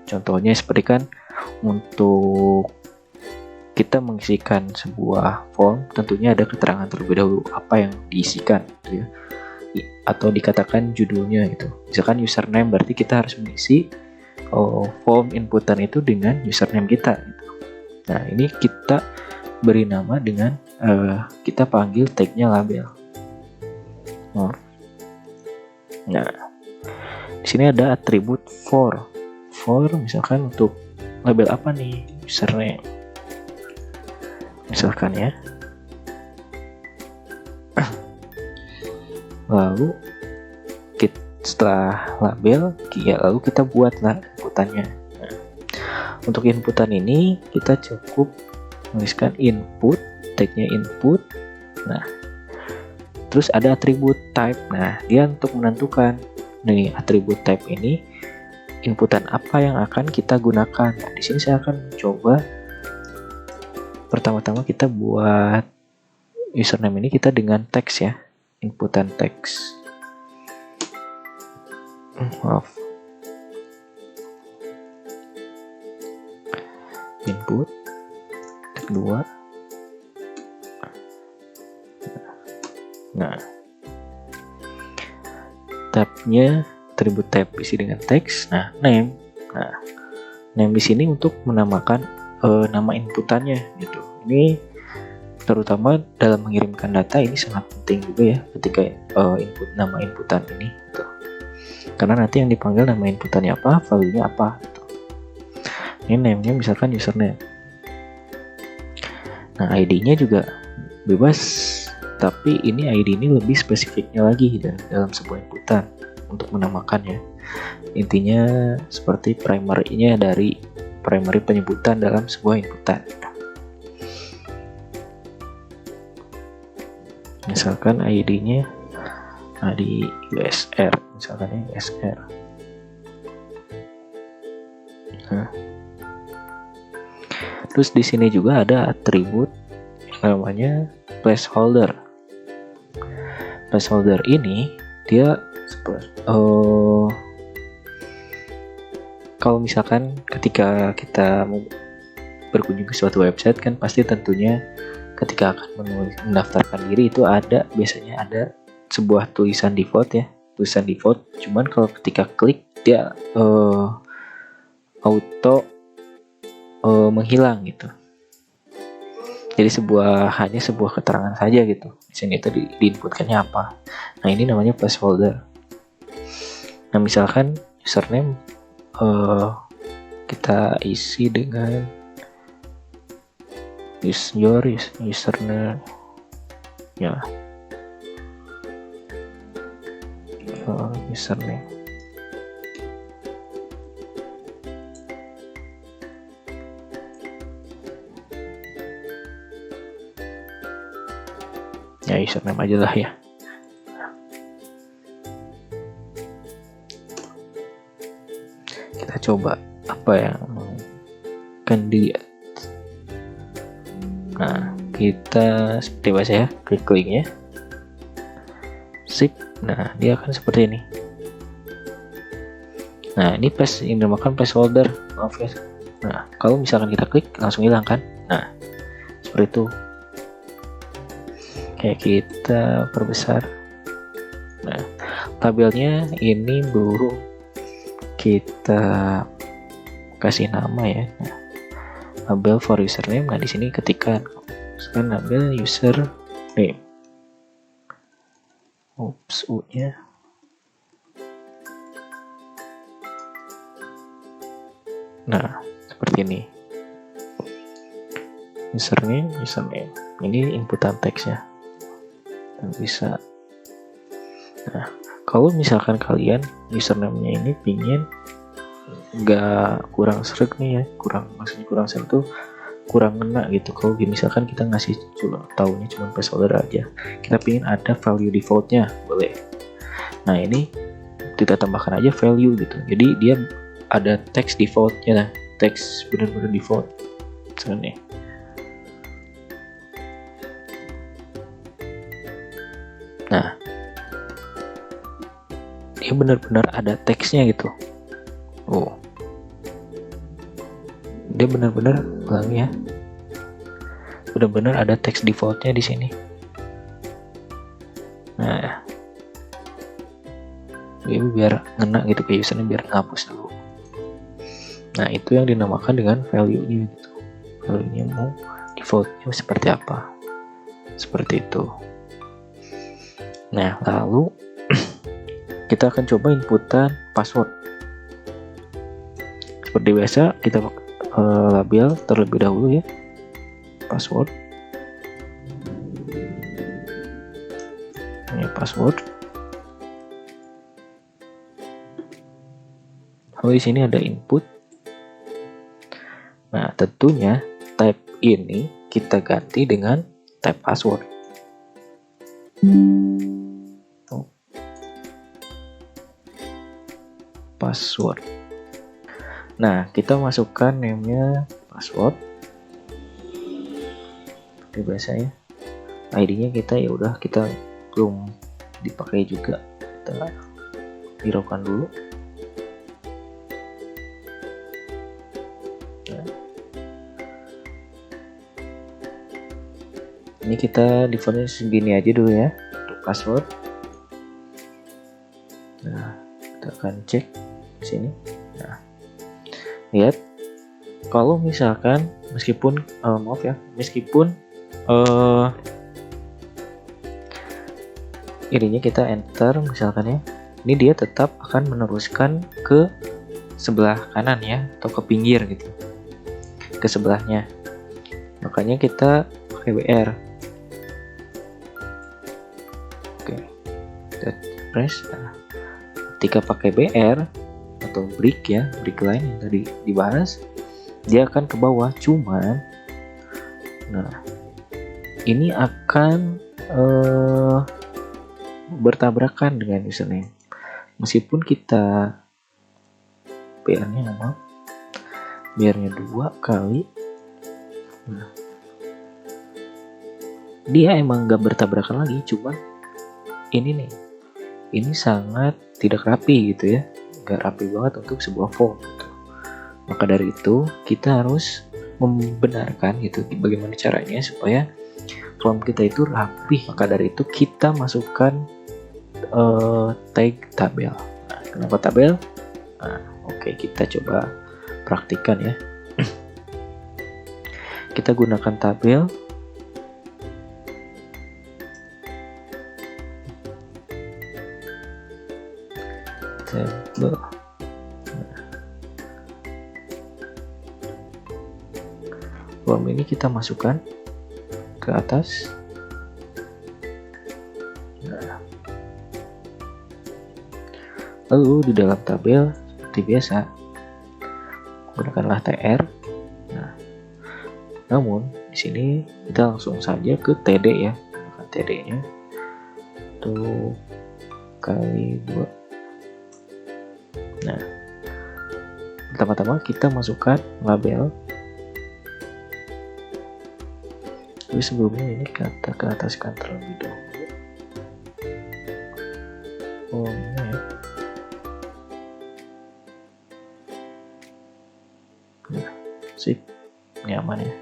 Contohnya seperti kan untuk kita mengisikan sebuah form tentunya ada keterangan terlebih dahulu apa yang diisikan gitu ya. Atau dikatakan judulnya gitu. Misalkan username, berarti kita harus mengisi form inputan itu dengan username kita gitu. Nah, ini kita beri nama dengan kita panggil tagnya label. Nah, di sini ada atribut for misalkan untuk label apa nih, username misalkan ya. Lalu setelah label ya, lalu kita buatlah inputannya. Nah, untuk inputan ini kita cukup menuliskan input, tagnya input. Nah, terus ada atribut type. Nah, dia untuk menentukan nih atribut type ini inputan apa yang akan kita gunakan. Nah, di sini saya akan coba pertama-tama kita buat username ini kita dengan teks ya, inputan teks. maaf, input tag 2. Nah, tabnya atribut tab isi dengan teks. Nah, name. Nah, name di sini untuk menamakan nama inputannya gitu. Ini terutama dalam mengirimkan data ini sangat penting juga ya ketika input nama inputan ini gitu. Karena nanti yang dipanggil nama inputannya apa, value-nya apa gitu. Ini name-nya misalkan username. Nah, ID-nya juga bebas, tapi ini ID ini lebih spesifiknya lagi dalam sebuah inputan untuk menamakannya. Intinya seperti primary-nya dari primary penyebutan dalam sebuah inputan. Misalkan ID-nya ID USR, misalkan ini USR. Nah, terus di sini juga ada atribut yang namanya placeholder. Placeholder ini dia kalau misalkan ketika kita mau berkunjung ke suatu website kan pasti tentunya ketika akan mendaftarkan diri itu biasanya ada sebuah tulisan default ya, tulisan default. Cuman kalau ketika klik dia auto menghilang gitu. Jadi hanya sebuah keterangan saja gitu. Di sini itu diinputkannya apa. Nah, ini namanya placeholder. Nah, misalkan username kita isi dengan username ya. Username. Ya, username aja lah ya. Kita coba apa yang akan dilihat. Nah, kita seperti biasa ya, klik linknya. Sip. Nah, dia akan seperti ini. Nah, ini yang dinamakan placeholder. Maaf ya. Nah, kalau misalkan kita klik langsung hilang kan? Nah, seperti itu. Kayak kita perbesar. Nah, tabelnya ini baru kita kasih nama ya. Nah, label for username. Nah, di sini ketikkan sekarang label username. Oops, U-nya. Nah, seperti ini. Username. Ini inputan teksnya. Dan bisa. Nah, kalau misalkan kalian username-nya ini pingin nggak kurang sreg nih ya, maksudnya kurang sreg tuh kurang ngena gitu. Kalau misalkan kita ngasih taunya cuma placeholder aja, kita pingin ada value defaultnya, boleh. Nah, ini kita tambahkan aja value gitu. Jadi dia ada teks defaultnya, nah, teks benar-benar default sebenarnya. Nah, dia benar-benar ada teksnya gitu. Oh, dia benar-benar ulangi ya, benar-benar ada teks defaultnya di sini. Nah, ini biar ngena gitu ke usernya, biar ngapus dulu. Nah, itu yang dinamakan dengan value-nya gitu. Value-nya mau defaultnya seperti apa, seperti itu. Nah, lalu kita akan coba inputan password. Seperti biasa, kita label terlebih dahulu ya, password. Ini password. Lalu di sini ada input. Nah, tentunya tab ini kita ganti dengan tab password. Password. Nah, kita masukkan name-nya password. Seperti biasa ya. ID-nya kita belum dipakai juga. Kita hiraukan dulu. Ini kita defaultnya segini aja dulu ya untuk password. Nah, kita akan cek di sini. Nah, lihat kalau misalkan meskipun ininya kita enter misalkan ya, ini dia tetap akan meneruskan ke sebelah kanan ya, atau ke pinggir gitu, ke sebelahnya. Makanya kita pakai BR. Oke, kita press. Nah, ketika pakai BR atau break ya, break line yang tadi dibahas, dia akan ke bawah. Cuman, nah ini akan bertabrakan dengan username. Meskipun kita BR-nya 2 kali, nah, dia emang gak bertabrakan lagi. Cuman ini sangat tidak rapi gitu ya, gak rapi banget untuk sebuah form gitu. Maka dari itu kita harus membenarkan gitu bagaimana caranya supaya form kita itu rapi. Maka dari itu kita masukkan tag tabel. Nah, kenapa tabel? Nah, oke, kita coba praktikkan ya. Kita gunakan tabel. Tabel. Form ini kita masukkan ke atas. Nah, lalu di dalam tabel seperti biasa gunakanlah TR. Nah, namun di sini kita langsung saja ke TD ya, gunakan TD-nya tuh kali 2. Nah, pertama-tama kita masukkan label. Tapi sebelumnya ini kita ke ataskan terlebih dahulu. Formnya ya. Nah, sip, nyaman ya.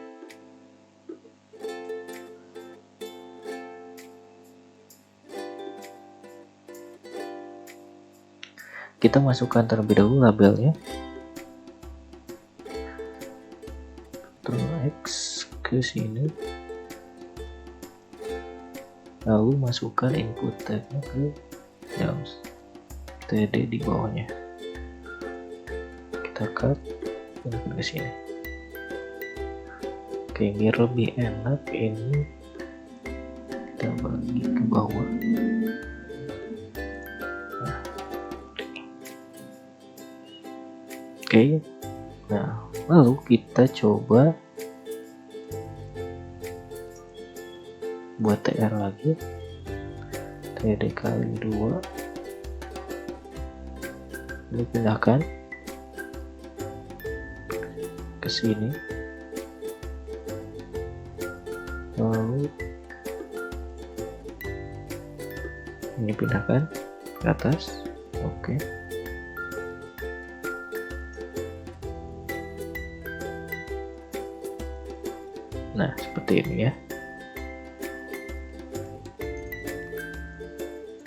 Kita masukkan terlebih dahulu labelnya. Ctrl X ke sini. Lalu masukkan input tagnya ke dalam TD di bawahnya. Kita cut ke sini. Oke, biar lebih enak ini kita bagi ke bawah. Nah, oke. Nah, lalu kita coba buat TR lagi. TD kali 2. Ini pindahkan ke sini. Lalu ini pindahkan ke atas. Oke. Nah, seperti ini ya.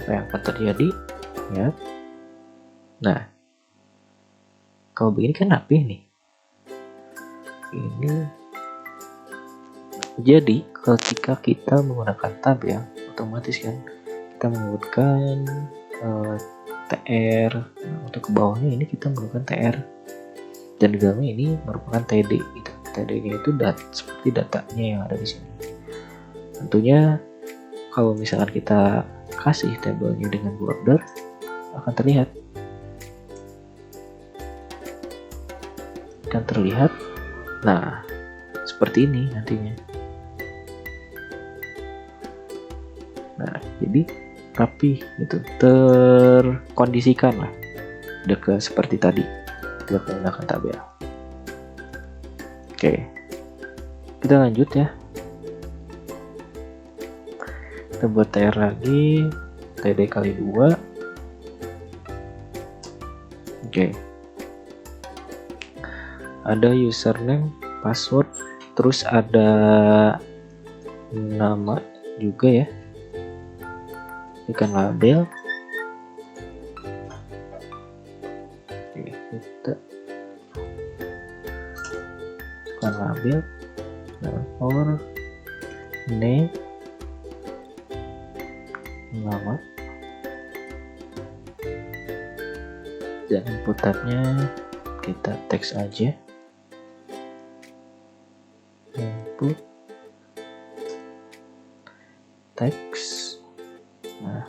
Apa yang akan terjadi? Ya. Nah, kalau begini kan rapi nih. Ini jadi ketika kita menggunakan tab ya, otomatis kan kita menggunakan TR. Nah, untuk ke bawahnya ini kita menggunakan TR, dan di dalamnya ini merupakan TD gitu. TD-nya itu seperti datanya yang ada di sini. Tentunya kalau misalkan kita kasih tabelnya dengan border, akan terlihat. Nah, seperti ini nantinya. Nah, jadi rapi gitu, terkondisikan lah, udah seperti tadi tidak menggunakan tabel. Oke, kita lanjut ya. Kita buat TR lagi, TD kali 2. Oke. Ada username, password, terus ada nama juga ya, tekan label. Oke, kita tekan label or name, nama, dan input type-nya kita teks aja, input teks. Nah,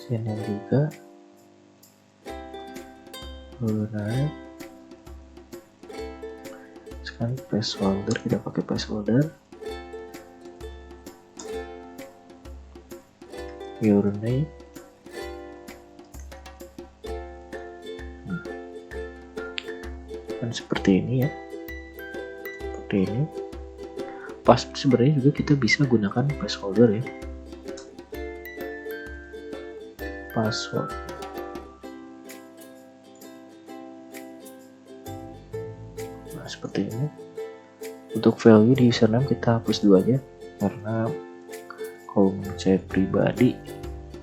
sini juga alright. Sekarang placeholder, kita pakai placeholder your name. Kan seperti ini ya, seperti ini. Pas sebenarnya juga kita bisa gunakan placeholder ya, password. Nah, seperti ini. Untuk value di username kita hapus dulu aja, karena kalau menurut saya pribadi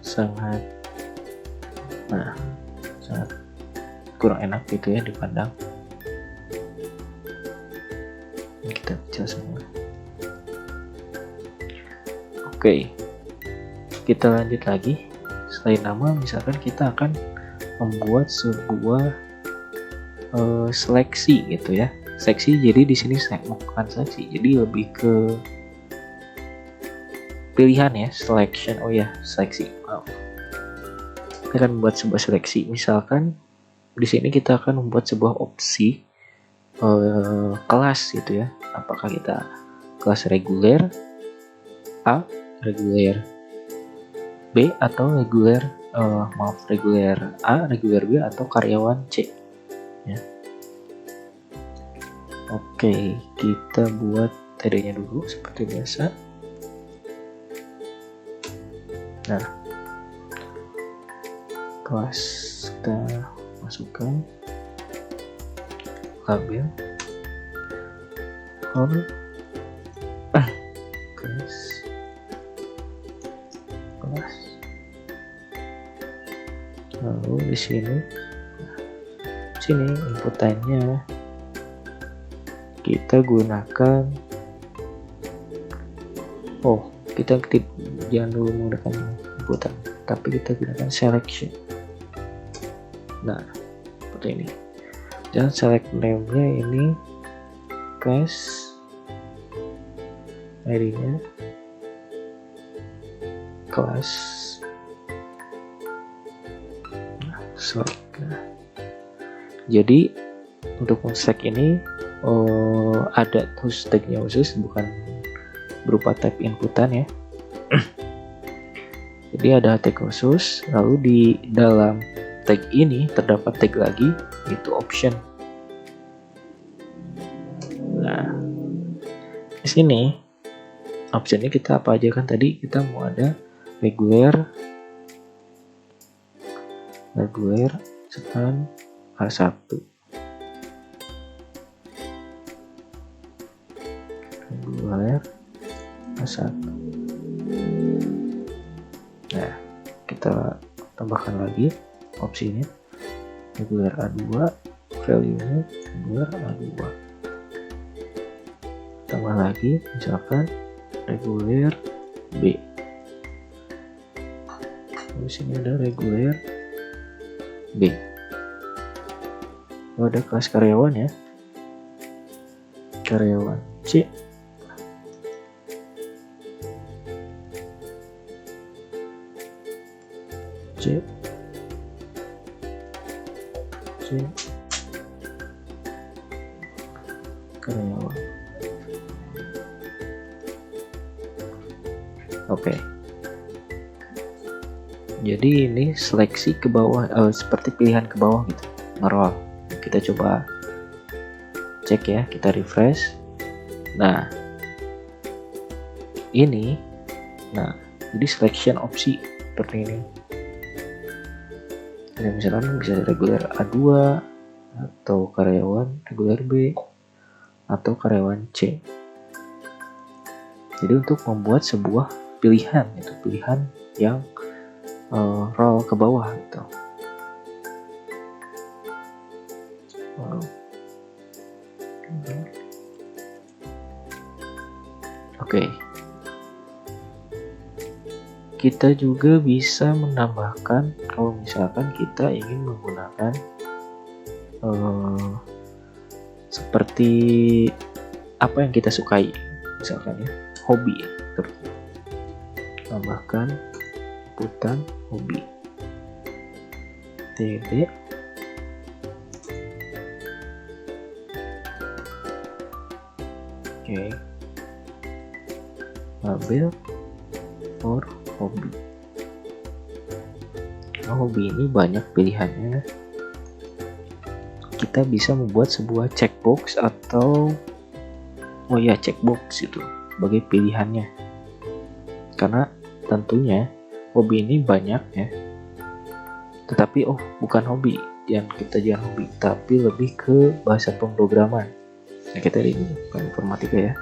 sangat kurang enak gitu ya dipandang. Ini kita baca semua. Oke, kita lanjut lagi. Selain nama, misalkan kita akan membuat sebuah seleksi gitu ya. Seksi, jadi di sini saya bukan seleksi, jadi lebih ke pilihan ya, selection. Oh ya, seleksi. Maaf. Kita akan membuat sebuah seleksi. Misalkan di sini kita akan membuat sebuah opsi kelas gitu ya. Apakah kita kelas reguler A, reguler B, atau reguler reguler A, reguler B, atau karyawan C ya. Oke, kita buat TD-nya dulu seperti biasa. Nah, kelas kita masukkan label or kelas lalu di sini input time-nya kita gunakan kita jangan dulu menggunakan inputan, tapi kita gunakan selection. Nah, seperti ini. Dan select name-nya ini class, ID-nya class, select. Jadi untuk select ini ada tagnya khusus, bukan berupa tag inputan ya. Jadi ada tag khusus, lalu di dalam tag ini terdapat tag lagi, yaitu option. Nah, di sini optionnya kita apa aja, kan tadi kita mau ada reguler sekarang A1, reguler A1. Nah, kita tambahkan lagi opsinya reguler A2, value-nya reguler A2. Tambah lagi misalkan reguler B. Di sini ada reguler B. Ada kelas karyawan ya, karyawan C. Karyawan. Oke. Jadi ini seleksi ke bawah, seperti pilihan ke bawah gitu, ngerol. Kita coba cek ya, kita refresh. Nah, ini, jadi selection opsi seperti ini. Nah, misalkan bisa reguler A2 atau karyawan reguler B atau karyawan C. Jadi untuk membuat sebuah pilihan, itu pilihan yang roll ke bawah gitu. Oke. Kita juga bisa menambahkan kalau misalkan kita ingin menggunakan seperti apa yang kita sukai, misalkan ya, hobi ya, tambahkan inputan hobi tb label for hobi. Nah, hobi ini banyak pilihannya. Kita bisa membuat sebuah checkbox atau checkbox itu sebagai pilihannya. Karena tentunya hobi ini banyak ya. Tetapi bukan hobi, jangan hobi, tapi lebih ke bahasa pemrograman. Nah, kita ini bukan informatika ya.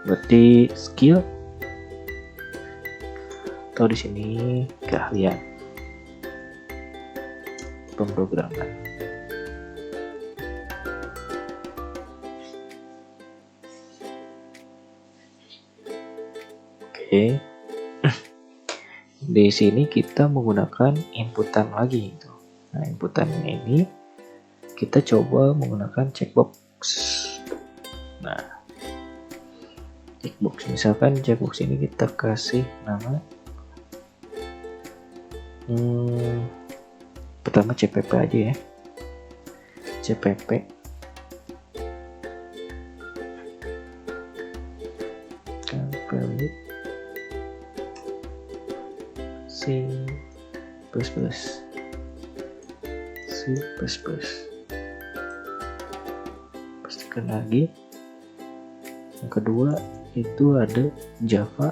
Berarti skill atau di sini keahlian pemrograman. Oke. Di sini kita menggunakan inputan lagi gitu. Nah, inputannya ini kita coba menggunakan checkbox. Nah, checkbox, misalkan checkbox ini kita kasih nama pertama CPP aja ya, CPP value C++. Pastikan lagi. Yang kedua itu ada Java.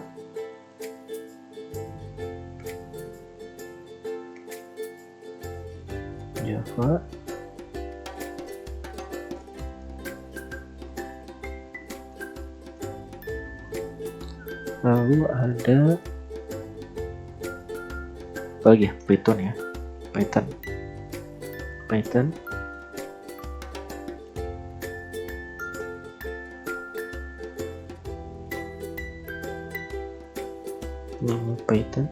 Lalu ada apa lagi ya? Python ya. Python. Nama Python.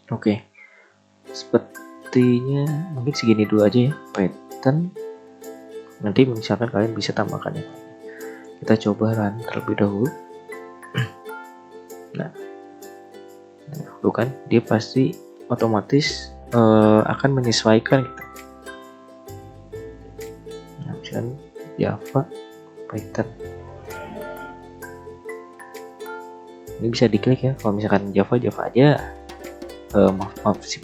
Oke. Sepertinya mungkin segini dulu aja ya Python. Nanti misalkan kalian bisa tambahkan yang lain. Kita coba run terlebih dahulu. Nah, dulu kan dia pasti otomatis akan menyesuaikan gitu. Nah, misalkan Java, Python. Ini bisa diklik ya. Kalau misalkan Java aja, maaf C++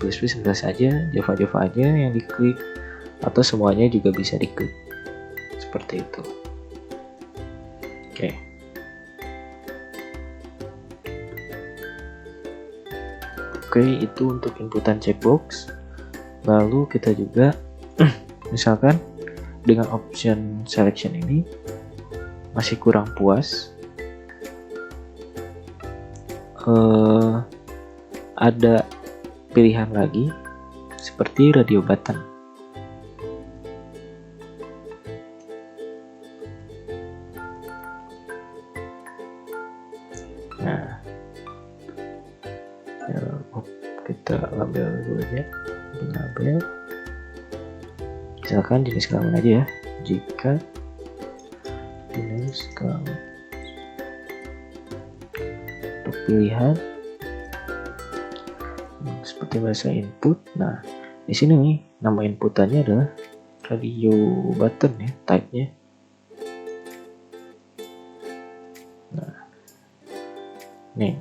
saja, Java aja yang diklik, atau semuanya juga bisa diklik seperti itu. Oke, itu untuk inputan checkbox. Lalu kita juga misalkan dengan option selection ini masih kurang puas, ada pilihan lagi seperti radio button. Nah, kita label dulu aja, label misalkan jenis kelamin aja ya, jika jenis kelamin. Untuk pilihan seperti bahasa input. Nah, di sini nih nama inputannya adalah radio button ya, type-nya. Nah, nih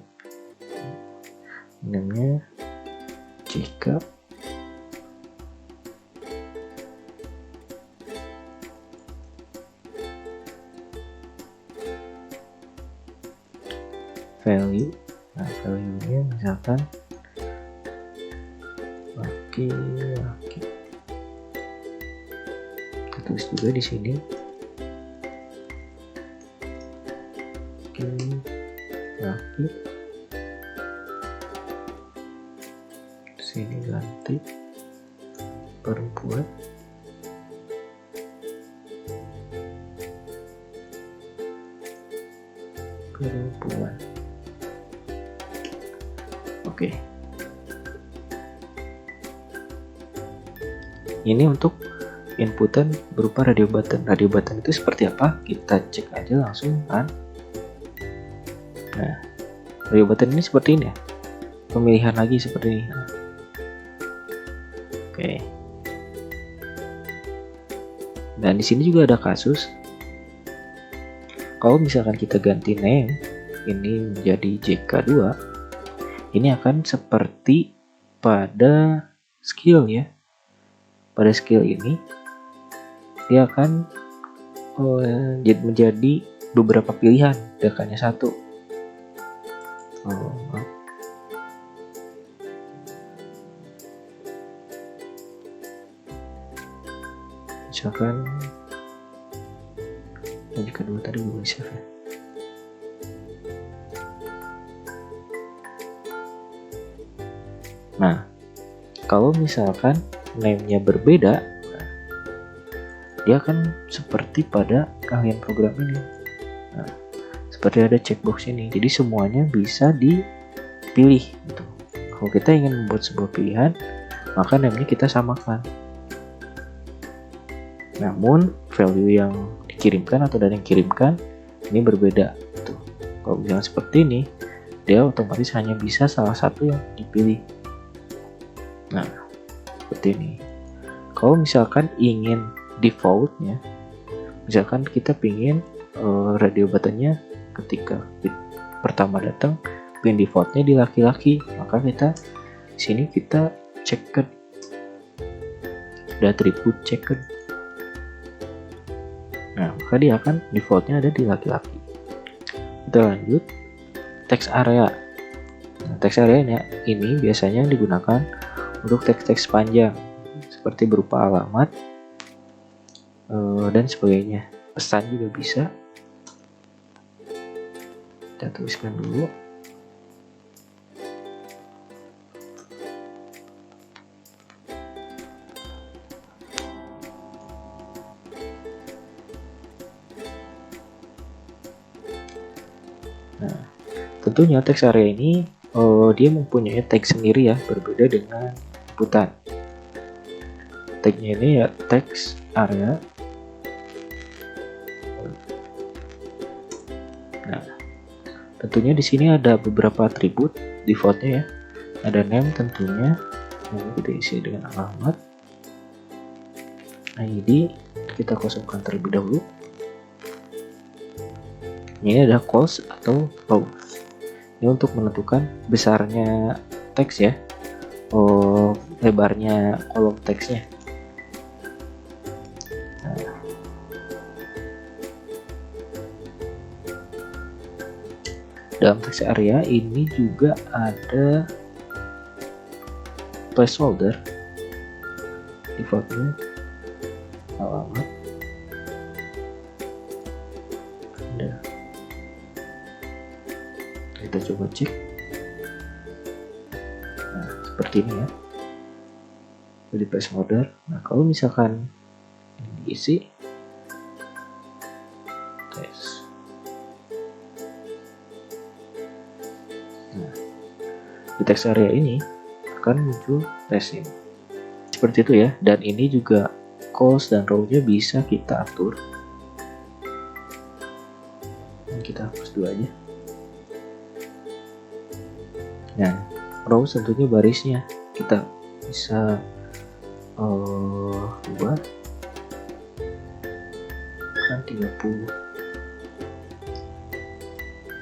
namanya jika value. Nah, value-nya misalkan Laki-laki. Kita tulis juga di sini. Laki. Sini ganti perempuan. Oke. Ini untuk inputan berupa radio button. Radio button itu seperti apa? Kita cek aja langsung kan. Nah, radio button ini seperti ini ya. Pemilihan lagi seperti ini. Oke. Dan di sini juga ada kasus. Kalau misalkan kita ganti name ini menjadi JK2, ini akan seperti pada skill ya. Pada skill ini dia akan menjadi beberapa pilihan, tidak hanya satu. Misalkan yang kedua tadi belum save ya. Nah, kalau misalkan name-nya berbeda, dia akan seperti pada keahlian program ini. Nah, seperti ada checkbox ini, jadi semuanya bisa dipilih gitu. Kalau kita ingin membuat sebuah pilihan, maka name-nya kita samakan. Namun value yang dikirimkan atau dari yang kirimkan ini berbeda gitu. Kalau misalnya seperti ini, dia otomatis hanya bisa salah satu yang dipilih. Nah, seperti ini. Kalau misalkan ingin defaultnya, misalkan kita pingin radio buttonnya ketika pertama datang pin defaultnya di laki-laki, maka kita sini kita checked, ada atribut checked. Nah, maka dia akan defaultnya ada di laki-laki. Kita lanjut text area. Nah, text area ini biasanya digunakan untuk teks-teks panjang seperti berupa alamat dan sebagainya. Pesan juga bisa. Kita tuliskan dulu. Nah, tentunya teks area ini dia mempunyai tag sendiri ya, berbeda dengan inputan. Tagnya ini ya teks area. Nah, tentunya di sini ada beberapa atribut defaultnya ya. Ada name tentunya, yang kita isi dengan alamat. ID kita kosongkan terlebih dahulu. Ini ada calls atau rows. Ini untuk menentukan besarnya teks ya, lebarnya kolom teksnya. Nah, dalam teks area ini juga ada placeholder, defaultnya alamat. Kita coba cek. Nah, seperti ini ya. Jadi placeholder. Nah, kalau misalkan diisi tes. Nah, di teks area ini akan muncul tes ini. Seperti itu ya. Dan ini juga calls dan row-nya bisa kita atur. Dan kita hapus dulu aja. Nah, row tentunya barisnya kita bisa ubah kan 30.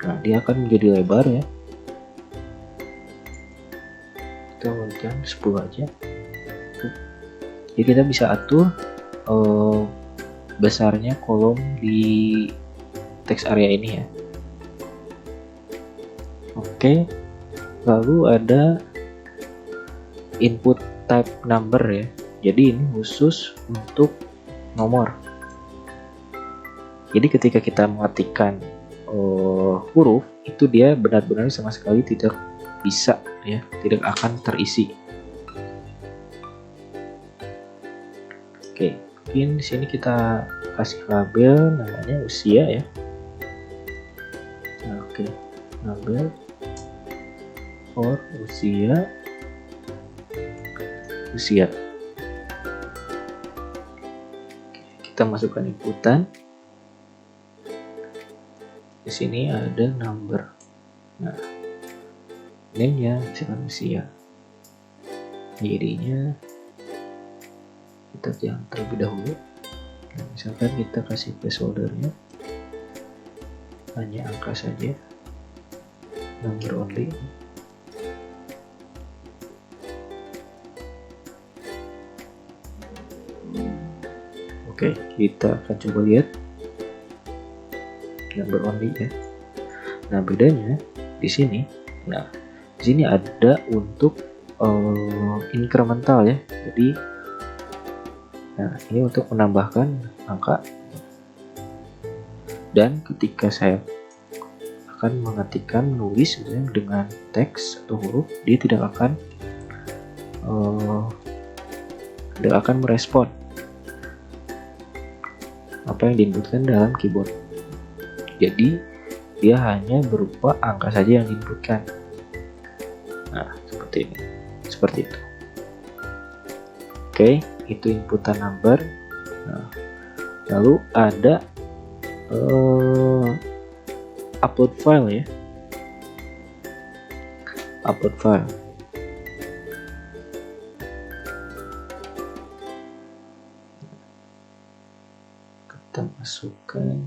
Nah, dia akan menjadi lebar ya. Kita berikan 10 aja. Jadi kita bisa atur besarnya kolom di teks area ini ya. Oke. Lalu ada input type number ya. Jadi ini khusus untuk nomor. Jadi ketika kita mengetikkan huruf itu dia benar-benar sama sekali tidak bisa ya, tidak akan terisi. Oke, mungkin di sini kita kasih label namanya usia ya. Nah, oke, label for usia. Oke, kita masukkan inputan. Di sini ada number. Nah, name-nya misalkan usia. Jadinya kita yang terlebih dahulu. Nah, misalkan kita kasih placeholder-nya hanya angka saja, number only. Oke, kita akan coba lihat number only ya. Nah, bedanya di sini. Nah, di sini ada untuk incremental ya. Jadi, nah ini untuk menambahkan angka. Dan ketika saya akan mengetikkan menulis misalnya dengan teks atau huruf, dia tidak akan merespon apa yang diinputkan dalam keyboard. Jadi dia hanya berupa angka saja yang diinputkan. Nah, seperti ini, seperti itu. Oke, itu inputan number. Nah, lalu ada upload file ya. Upload file. Kita masukkan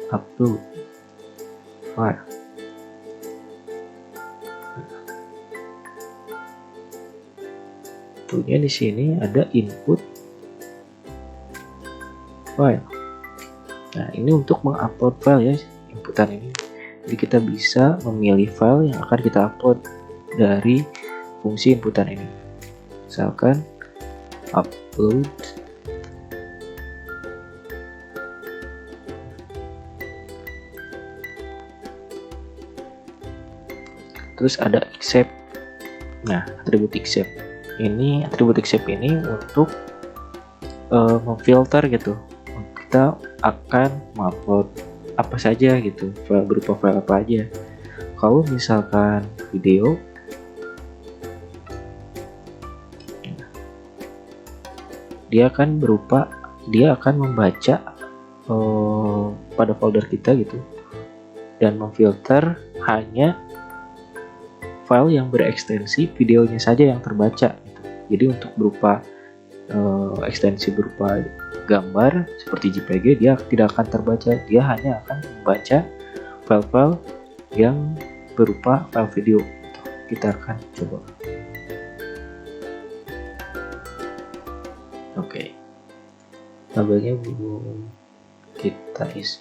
upload file. Tentunya di sini ada input file. Nah, ini untuk mengupload file ya, inputan ini. Jadi kita bisa memilih file yang akan kita upload dari fungsi inputan ini. Misalkan upload terus ada accept. Nah, atribut accept ini untuk memfilter gitu. Kita akan mengupload apa saja gitu, file berupa file apa aja. Kalau misalkan video, dia akan membaca pada folder kita gitu, dan memfilter hanya file yang berekstensi videonya saja yang terbaca gitu. Jadi untuk berupa ekstensi berupa gambar seperti JPG dia tidak akan terbaca, dia hanya akan membaca file-file yang berupa file video. Kita akan coba. Oke, labelnya belum kita isi.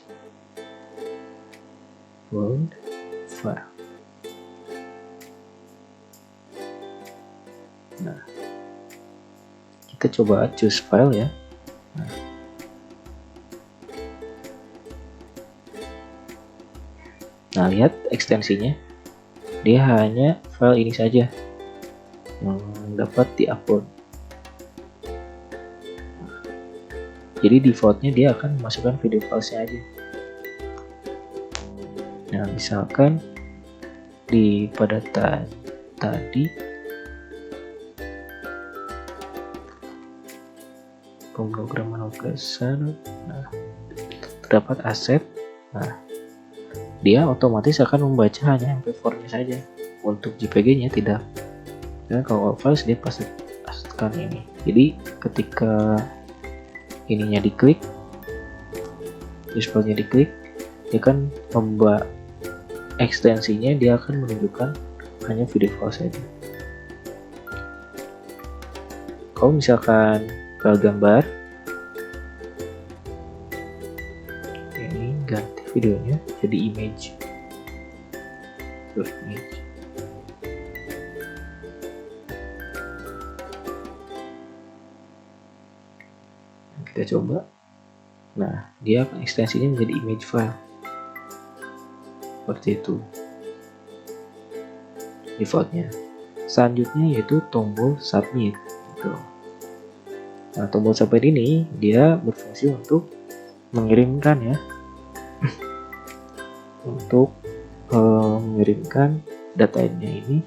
World file. Nah, kita coba choose file ya. Nah, lihat ekstensinya, dia hanya file ini saja yang dapat diupload. Jadi defaultnya dia akan memasukkan video filesnya aja. Nah, misalkan pada tadi pemrograman operasi, nah, terdapat aset. Nah, dia otomatis akan membaca hanya MP4-nya saja. Untuk JPG-nya tidak. Dan kalau files dia pastikan ini. Jadi ketika ininya diklik, display-nya diklik, dia akan membuat ekstensinya, dia akan menunjukkan hanya video file saja. Kalau misalkan file gambar, ini ganti videonya jadi image, terus image. Kita coba. Nah, dia akan ekstensinya menjadi image file seperti itu defaultnya. Selanjutnya yaitu tombol submit gitu. Nah, tombol submit ini dia berfungsi untuk mengirimkan ya untuk mengirimkan datanya ini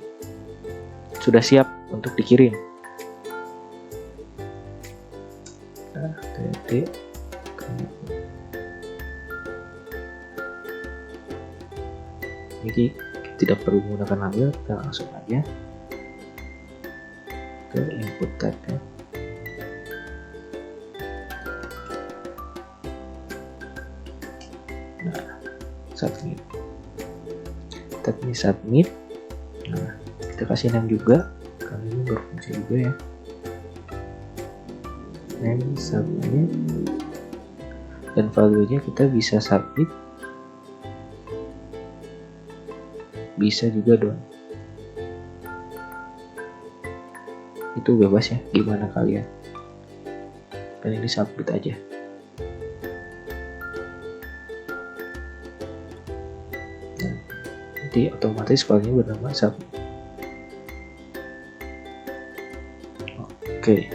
sudah siap untuk dikirim. Nah, ini tidak perlu menggunakan label, kita langsung aja ke input tab ya. Nah, submit. Tab ini submit. Nah, kita kasih name juga, karena ini berfungsi juga ya. Name submit, dan value-nya kita bisa submit, bisa juga down. Itu bebas ya, gimana kalian. Dan ini submit aja. Nah, nanti otomatis filenya bernama submit. Oke.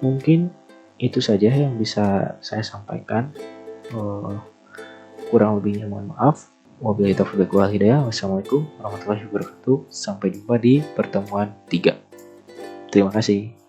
Mungkin itu saja yang bisa saya sampaikan. Kurang lebihnya mohon maaf. Wabillahi taufiq wal hidayah. Wassalamualaikum warahmatullahi wabarakatuh. Sampai jumpa di pertemuan 3. Terima kasih.